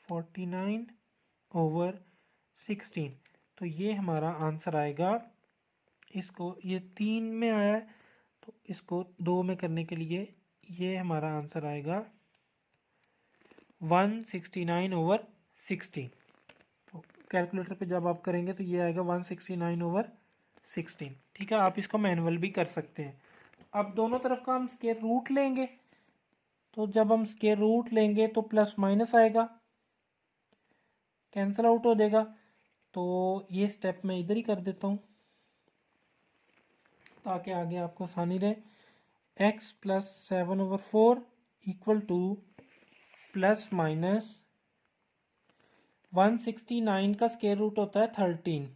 49/16। तो ये हमारा आंसर आएगा। इसको ये 3 में आया है तो इसको 2 में करने के लिए ये हमारा आंसर आएगा 169/16। कैलकुलेटर पे जब आप करेंगे तो ये आएगा 169/16। ठीक है, आप इसको मैनुअल भी कर सकते हैं। अब दोनों तरफ का हम स्क्वायर रूट लेंगे, तो जब हम स्क्वायर रूट लेंगे तो प्लस माइनस आएगा, कैंसिल आउट हो जाएगा। तो ये स्टेप मैं इधर ही कर देता हूँ ताकि आगे आपको आसानी रहे। x plus 7/4 equal two plus minus 169 का स्क्वायर रूट होता है 13,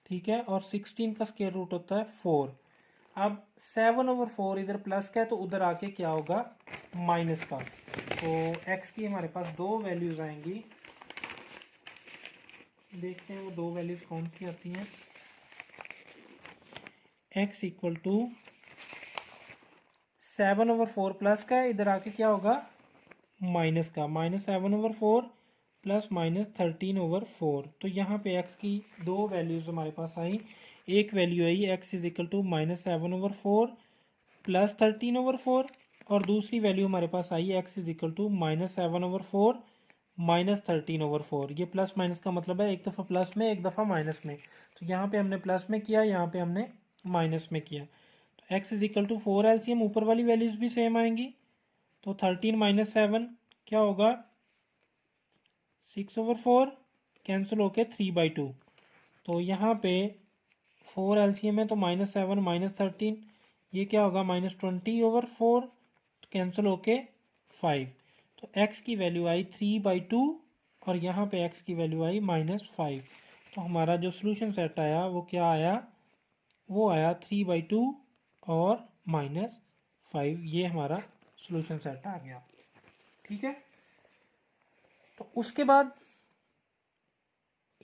ठीक है, और 16 का स्क्वायर रूट होता है 4। अब 7/4 इधर प्लस का है तो उधर आके क्या होगा, माइनस का। तो x की हमारे पास दो वैल्यूज आएंगी, देखते हैं वो दो वैल्यूज कौन सी आती हैं। x इक्वल टू 7/4 प्लस का है, इधर आके क्या होगा, माइनस का, -7/4 प्लस -13/4। तो यहाँ पे x की दो वैल्यूज हमारे पास आई। एक वैल्यू आई x is equal to -7/4 plus 13/4, और दूसरी वैल्यू हमारे पास आई x इज इक्वल टू -7/4 -13/4। ये प्लस माइनस का मतलब है एक दफ़ा प्लस में एक दफ़ा माइनस में। तो यहाँ पे हमने प्लस में किया, यहाँ पे हमने माइनस में किया। तो x is equal to 4 LCM, ऊपर वाली वैल्यूज भी सेम आएंगी। तो 13 - 7 क्या होगा, 6/4, कैंसिल होके 3/2। तो यहाँ पे 4 एलसीएम है तो -7 -13, ये क्या होगा, -20/4, कैंसिल होके 5। तो x की वैल्यू आई 3/2, और यहाँ पे x की वैल्यू आई -5। तो हमारा जो सोल्यूशन सेट आया वो क्या आया, वो आया 3/2 और -5। ये हमारा सोल्यूशन सेट आ गया। ठीक है, तो उसके बाद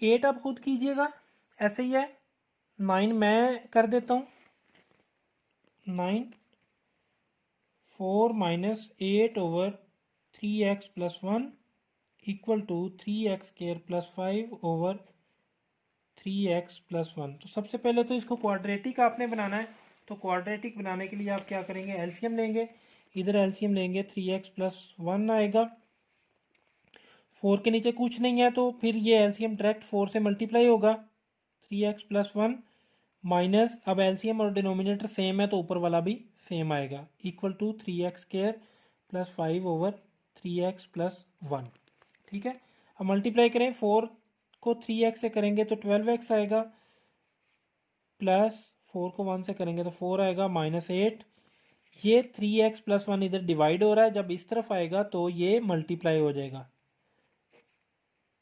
8 आप खुद कीजिएगा, ऐसे ही है। 9 मैं कर देता हूँ। 9 4 - 8/3x + 1 equal to 3x² + 5/3x + 1। तो सबसे पहले तो इसको क्वाड्रेटिक आपने बनाना है। तो क्वाड्रेटिक बनाने के लिए आप क्या करेंगे, एलसीएम लेंगे। इधर एलसीएम लेंगे 3x + 1 आएगा। 4 के नीचे कुछ नहीं है तो फिर ये एलसीएम डायरेक्ट 4 से मल्टीप्लाई होगा, 3x + 1 माइनस, अब एलसीएम और डिनोमिनेटर सेम है तो ऊपर वाला भी सेम आएगा, इक्वल टू 3x² + 5/3x + 1। ठीक है, अब मल्टीप्लाई करें, 4 को 3x से करेंगे तो 12x आएगा, प्लस 4 को 1 से करेंगे तो 4 आएगा, -8। ये 3x + 1 इधर डिवाइड हो रहा है, जब इस तरफ आएगा तो ये मल्टीप्लाई हो जाएगा।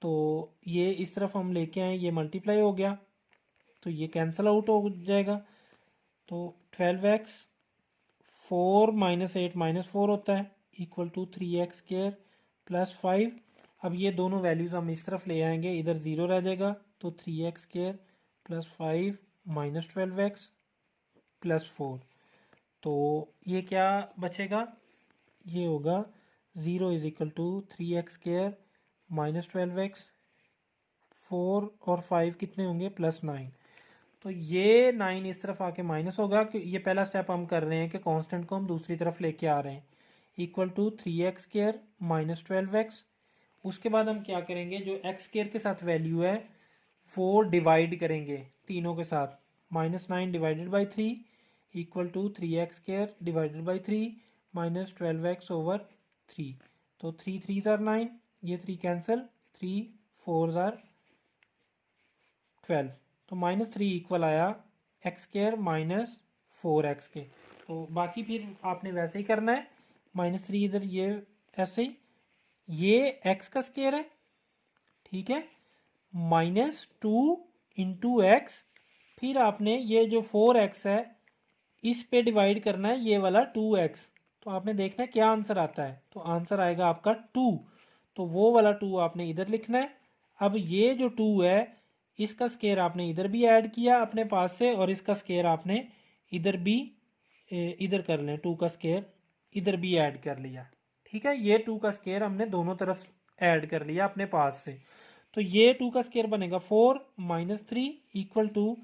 तो ये इस तरफ हम लेके आए, ये मल्टीप्लाई हो गया तो ये कैंसिल आउट हो जाएगा। तो 12x 4 - 8 -4 होता है, इक्वल टू 3x² + 5। अब ये दोनों वैल्यूज हम इस तरफ ले आएंगे, इधर 0 रह जाएगा, तो 3x² + 5 - 12x + 4। तो ये क्या बचेगा, ये होगा 0 is equal to 3x² minus 12x, 4 और 5 कितने होंगे +9। तो ये 9 इस तरफ आके माइनस होगा कि ये पहला स्टेप हम कर रहे हैं कि कांस्टेंट को हम दूसरी तरफ लेके आ रहे हैं, equal to 3x² minus 12x। उसके बाद हम क्या करेंगे, जो x² के साथ वैल्यू है वो डिवाइड करेंगे तीनों के साथ, -9 divided by 3 equal to 3x² divided by 3 minus 12x over 3। तो 3 3s आर 9, ये 3 कैंसिल, 3 4s आर 12। तो -3 इक्वल आया x² माइनस 4x के। तो बाकी फिर आपने वैसे ही करना है, -3 इधर ये ऐसे ही, ये x का स्क्वायर है, ठीक है, -2 इंटू एक्स, फिर आपने ये जो 4x है इस पे डिवाइड करना है ये वाला 2x। तो आपने देखना है क्या आंसर आता है, तो आंसर आएगा आपका 2। तो वो वाला 2 आपने इधर लिखना है। अब ये जो 2 है इसका स्केयर आपने इधर भी ऐड किया अपने पास से, और इसका स्केयर आपने इधर भी इधर कर लें, 2 का स्केयर इधर भी ऐड कर लिया, ठीक है। ये 2 का स्केयर हमने दोनों तरफ ऐड कर लिया अपने पास से। तो ये 2 का स्केयर बनेगा 4 -3 इक्वल टू,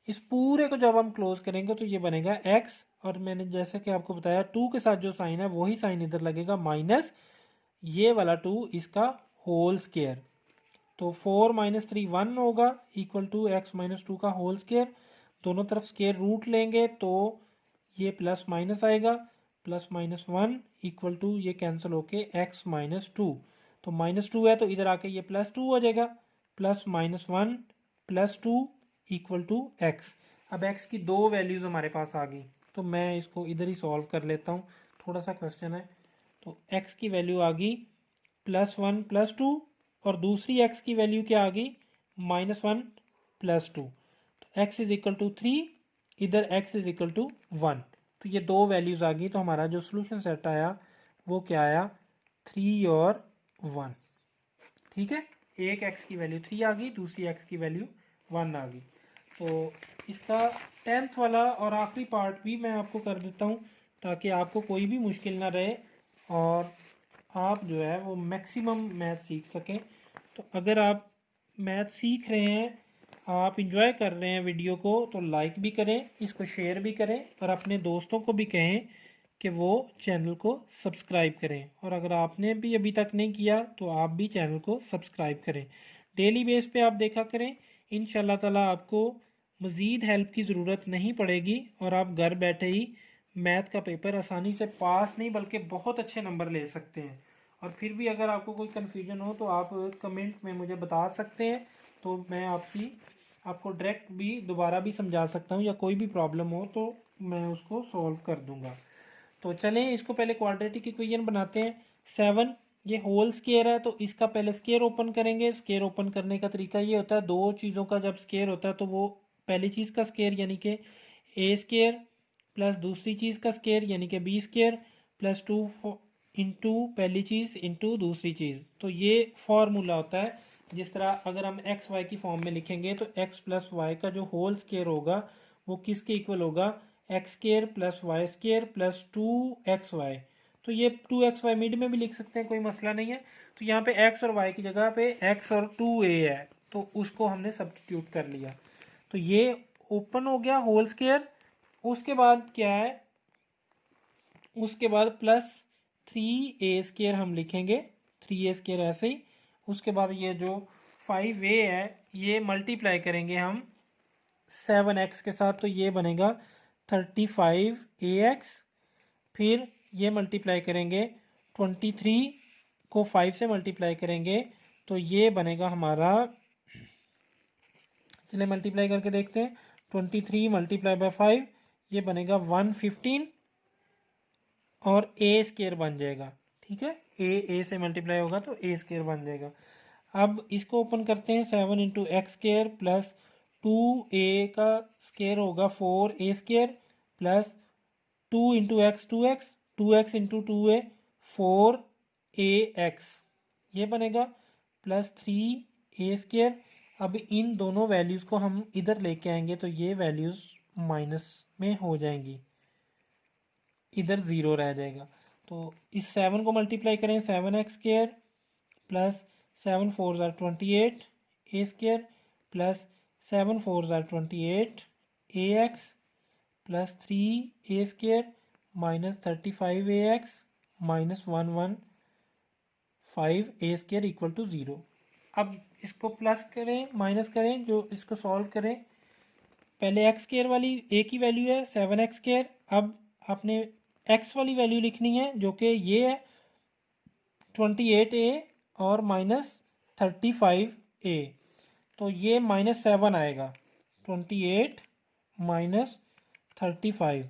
इस पूरे को जब हम क्लोज करेंगे तो ये बनेगा x, और मैंने जैसे कि आपको बताया 2 के साथ जो साइन है वही साइन इधर लगेगा, माइनस ये वाला 2 इसका होल स्केयर। तो 4 -3 1 होगा इक्वल टू x - 2 का होल स्केयर। दोनों तरफ स्केयर रूट लेंगे तो ये प्लस माइनस आएगा, +-1 इक्वल टू ये कैंसिल होके x -2। तो -2 है तो इधर आके ये +2 हो जाएगा, +-1 +2 इक्वल टू x। अब x की दो वैल्यूज़ हमारे पास आ गई, तो मैं इसको इधर ही सॉल्व कर लेता हूँ, थोड़ा सा क्वेश्चन है। तो x की वैल्यू आ गई +1 +2, और दूसरी x की वैल्यू क्या आ गई -1 +2। तो x इज इक्वल टू 3, इधर x इज इक्वल टू 1। तो ये दो वैल्यूज़ आ गई, तो हमारा जो सोल्यूशन सेट आया वो क्या आया, 3 और 1, ठीक है। एक x की वैल्यू 3 आ गई, दूसरी x की वैल्यू 1 आ गई। तो इसका 10th वाला और आखिरी पार्ट भी मैं आपको कर देता हूँ ताकि आपको कोई भी मुश्किल ना रहे और आप जो है वो मैक्सिमम मैथ सीख सकें। तो अगर आप मैथ सीख रहे हैं, आप इंजॉय कर रहे हैं वीडियो को, तो लाइक भी करें, इसको शेयर भी करें, और अपने दोस्तों को भी कहें कि वो चैनल को सब्सक्राइब करें। और अगर आपने भी अभी तक नहीं किया तो आप भी चैनल को सब्सक्राइब करें। डेली बेस पे आप देखा करें, इंशाल्लाह ताला आपको मज़ीद हेल्प की ज़रूरत नहीं पड़ेगी और आप घर बैठे ही मैथ का पेपर आसानी से पास नहीं बल्कि बहुत अच्छे नंबर ले सकते हैं। और फिर भी अगर आपको कोई कन्फ्यूजन हो तो आप कमेंट में मुझे बता सकते हैं, तो मैं आपको डायरेक्ट भी दोबारा भी समझा सकता हूँ, या कोई भी प्रॉब्लम हो तो मैं उसको सॉल्व कर दूंगा। तो चलें इसको पहले क्वाड्रेटिक इक्वेशन बनाते हैं। 7 ये होल स्केयर है, तो इसका पहले स्केयर ओपन करेंगे। स्केयर ओपन करने का तरीका ये होता है, दो चीज़ों का जब स्केयर होता है तो वो पहली चीज़ का स्केयर यानी कि ए स्केयर प्लस दूसरी चीज़ का स्केयर यानी कि बी स्केयर प्लस 2 इंटू पहली चीज़ इंटू दूसरी चीज़। तो ये फॉर्मूला होता है। जिस तरह अगर हम एक्स वाई की फॉर्म में लिखेंगे तो एक्स प्लस वाई का जो होल स्केयर होगा वो किसके इक्वल होगा, x square plus y square plus 2xy। तो ये 2xy मिड में भी लिख सकते हैं, कोई मसला नहीं है। तो यहाँ पे x और y की जगह पे x और 2a है, तो उसको हमने सब्स्टिट्यूट कर लिया। तो ये ओपन हो गया होल स्केयर। उसके बाद क्या है, उसके बाद +3a² हम लिखेंगे, 3a² ऐसे ही। उसके बाद ये जो 5a है ये मल्टीप्लाई करेंगे हम 7x के साथ, तो ये बनेगा 35ax। फिर ये मल्टीप्लाई करेंगे 23 को 5 से मल्टीप्लाई करेंगे तो ये बनेगा हमारा, चलिए मल्टीप्लाई करके देखते हैं, 23 मल्टीप्लाई बाय 5 ये बनेगा 115 और a² बन जाएगा, ठीक है। ए से मल्टीप्लाई होगा तो a² बन जाएगा। अब इसको ओपन करते हैं, 7 इंटू x² प्लस 2a का स्केयर होगा 4a² plus 2 into x 2x into 2a 4ax ये बनेगा प्लस 3a²। अब इन दोनों वैल्यूज़ को हम इधर लेके आएंगे तो ये वैल्यूज़ माइनस में हो जाएंगी, इधर ज़ीरो रह जाएगा। तो इस 7 को मल्टीप्लाई करें 7x स्क्र प्लस 7 4 ज़ार 28 ए स्क्र प्लस 7 4 ज़ार 28 a x plus 3 a square minus 35 a x minus 115 a square equal to 0। अब इसको प्लस करें माइनस करें, जो इसको सॉल्व करें, पहले एक्स स्क्र वाली ए की वैल्यू है 7x स्क्र, अब आपने एक्स वाली वैल्यू लिखनी है जो कि ये है 28a और माइनस 35a, तो ये -7 आएगा 28 माइनस 35,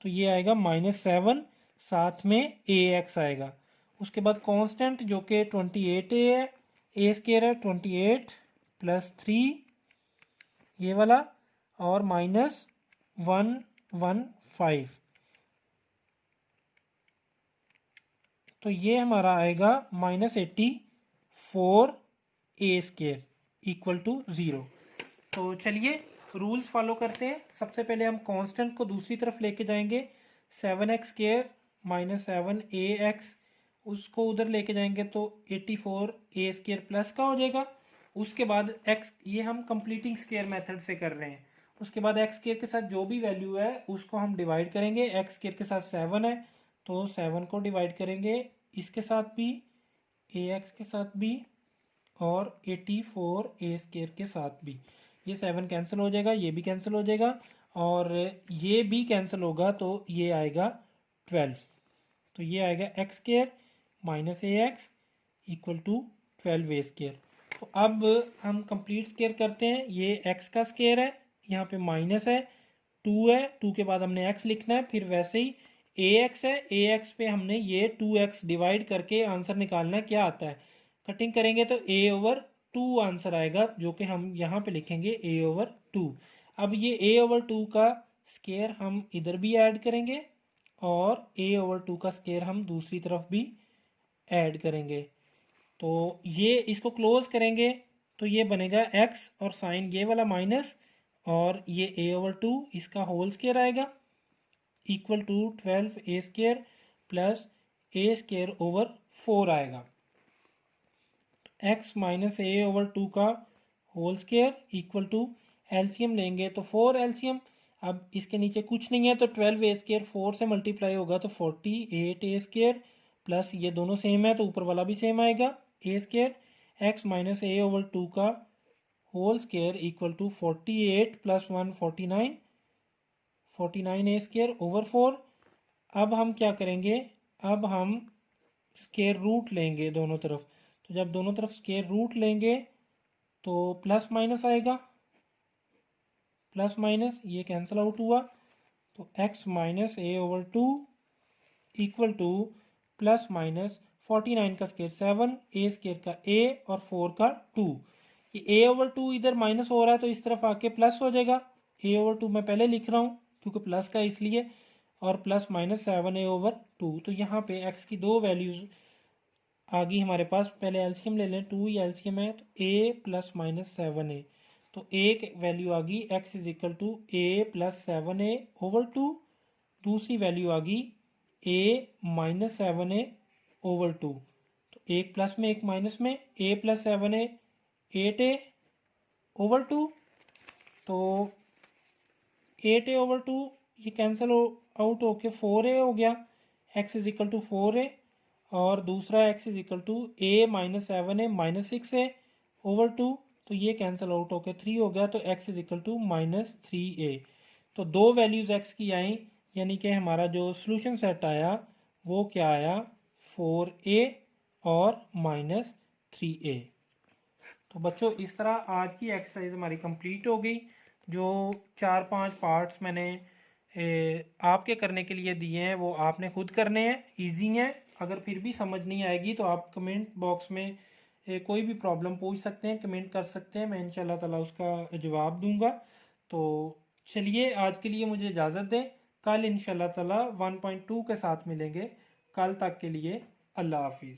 तो ये आएगा -7, साथ में ax आएगा। उसके बाद कांस्टेंट जो कि 28a है, ए स्क्र है 28 प्लस 3 ये वाला और माइनस 115, तो ये हमारा आएगा -84 ए स्क्र इक्वल टू 0। तो चलिए रूल्स फॉलो करते हैं। सबसे पहले हम कांस्टेंट को दूसरी तरफ लेके जाएंगे, 7x स्क्र माइनस 7 ए एक्स, उसको उधर लेके जाएंगे तो 84 ए स्क्र प्लस का हो जाएगा। उसके बाद x, ये हम कंप्लीटिंग स्क्वायर मेथड से कर रहे हैं। उसके बाद x स्क्वायर के साथ जो भी वैल्यू है उसको हम डिवाइड करेंगे। x स्क्वायर के साथ 7 है तो 7 को डिवाइड करेंगे इसके साथ भी, ax के साथ भी और 84 ए स्क्वायर के साथ भी। ये 7 कैंसिल हो जाएगा, ये भी कैंसिल हो जाएगा और ये भी कैंसिल होगा, तो ये आएगा 12। तो ये आएगा x square minus a x equal to 12 a square. तो अब हम कंप्लीट स्क्वायर करते हैं। ये x का स्क्वायर है, यहाँ पे माइनस है, 2 है, 2 के बाद हमने x लिखना है, फिर वैसे ही ax है, ax पे हमने ये 2x डिवाइड करके आंसर निकालना है क्या आता है। कटिंग करेंगे तो a/2 आंसर आएगा, जो कि हम यहाँ पे लिखेंगे a/2। अब ये a/2 का स्क्वायर हम इधर भी ऐड करेंगे और a/2 का स्क्वायर हम दूसरी तरफ भी ऐड करेंगे। तो ये इसको क्लोज करेंगे तो ये बनेगा x और साइन ये वाला माइनस और ये a/2 इसका होल स्क्वायर आएगा equal to 12 a square plus a square over 4 आएगा। x माइनस a/2 का whole square equal to LCM लेंगे तो 4 एलसीएम। अब इसके नीचे कुछ नहीं है तो 12 ए स्क्वायर 4 से मल्टीप्लाई होगा तो 48 ए स्क्वायर प्लस ये दोनों सेम है तो ऊपर वाला भी सेम आएगा ए स्क्वायर। x माइनस a/2 का whole square equal to 48 plus 1 49 a square over 4। अब हम क्या करेंगे, अब हम स्क्वायर रूट लेंगे दोनों तरफ। तो जब दोनों तरफ स्क्वायर रूट लेंगे तो प्लस माइनस आएगा, प्लस माइनस ये कैंसिल आउट हुआ, तो x minus a/2 equal two plus minus 49 का स्क्वायर 7, ए स्क्वायर का a और 4 का 2। ये a/2 इधर माइनस हो रहा है तो इस तरफ आके प्लस हो जाएगा। a/2 मैं पहले लिख रहा हूँ क्योंकि प्लस का इसलिए, और प्लस माइनस 7a/2। तो यहाँ पे x की दो वैल्यूज आ गई हमारे पास। पहले एलसीएम ले लें, 2 ही एलसीएम है तो a प्लस माइनस 7a, तो एक वैल्यू आ गई x is equal to a plus 7a/2। दूसरी वैल्यू आ गई a माइनस 7a/2। तो एक प्लस में एक माइनस में, a प्लस 7a 8a/2, तो 8a/2 ये कैंसिल आउट होके 4a हो गया, x is equal to 4a, और दूसरा x is equal to a minus 7a minus 6a/2, तो ये कैंसिल आउट होके 3 हो गया, तो x is equal to minus 3a। तो दो वैल्यूज x की आई, यानी कि हमारा जो सोल्यूशन सेट आया वो क्या आया, 4a और माइनस 3a। तो बच्चों इस तरह आज की एक्सरसाइज हमारी कंप्लीट हो गई। जो 4-5 पार्ट्स मैंने आपके करने के लिए दिए हैं वो आपने खुद करने हैं, इजी हैं। अगर फिर भी समझ नहीं आएगी तो आप कमेंट बॉक्स में कोई भी प्रॉब्लम पूछ सकते हैं, कमेंट कर सकते हैं, मैं इंशाल्लाह ताला उसका जवाब दूंगा। तो चलिए आज के लिए मुझे इजाज़त दें, कल इंशाल्लाह ताला 1.2 के साथ मिलेंगे। कल तक के लिए अल्लाह हाफिज़।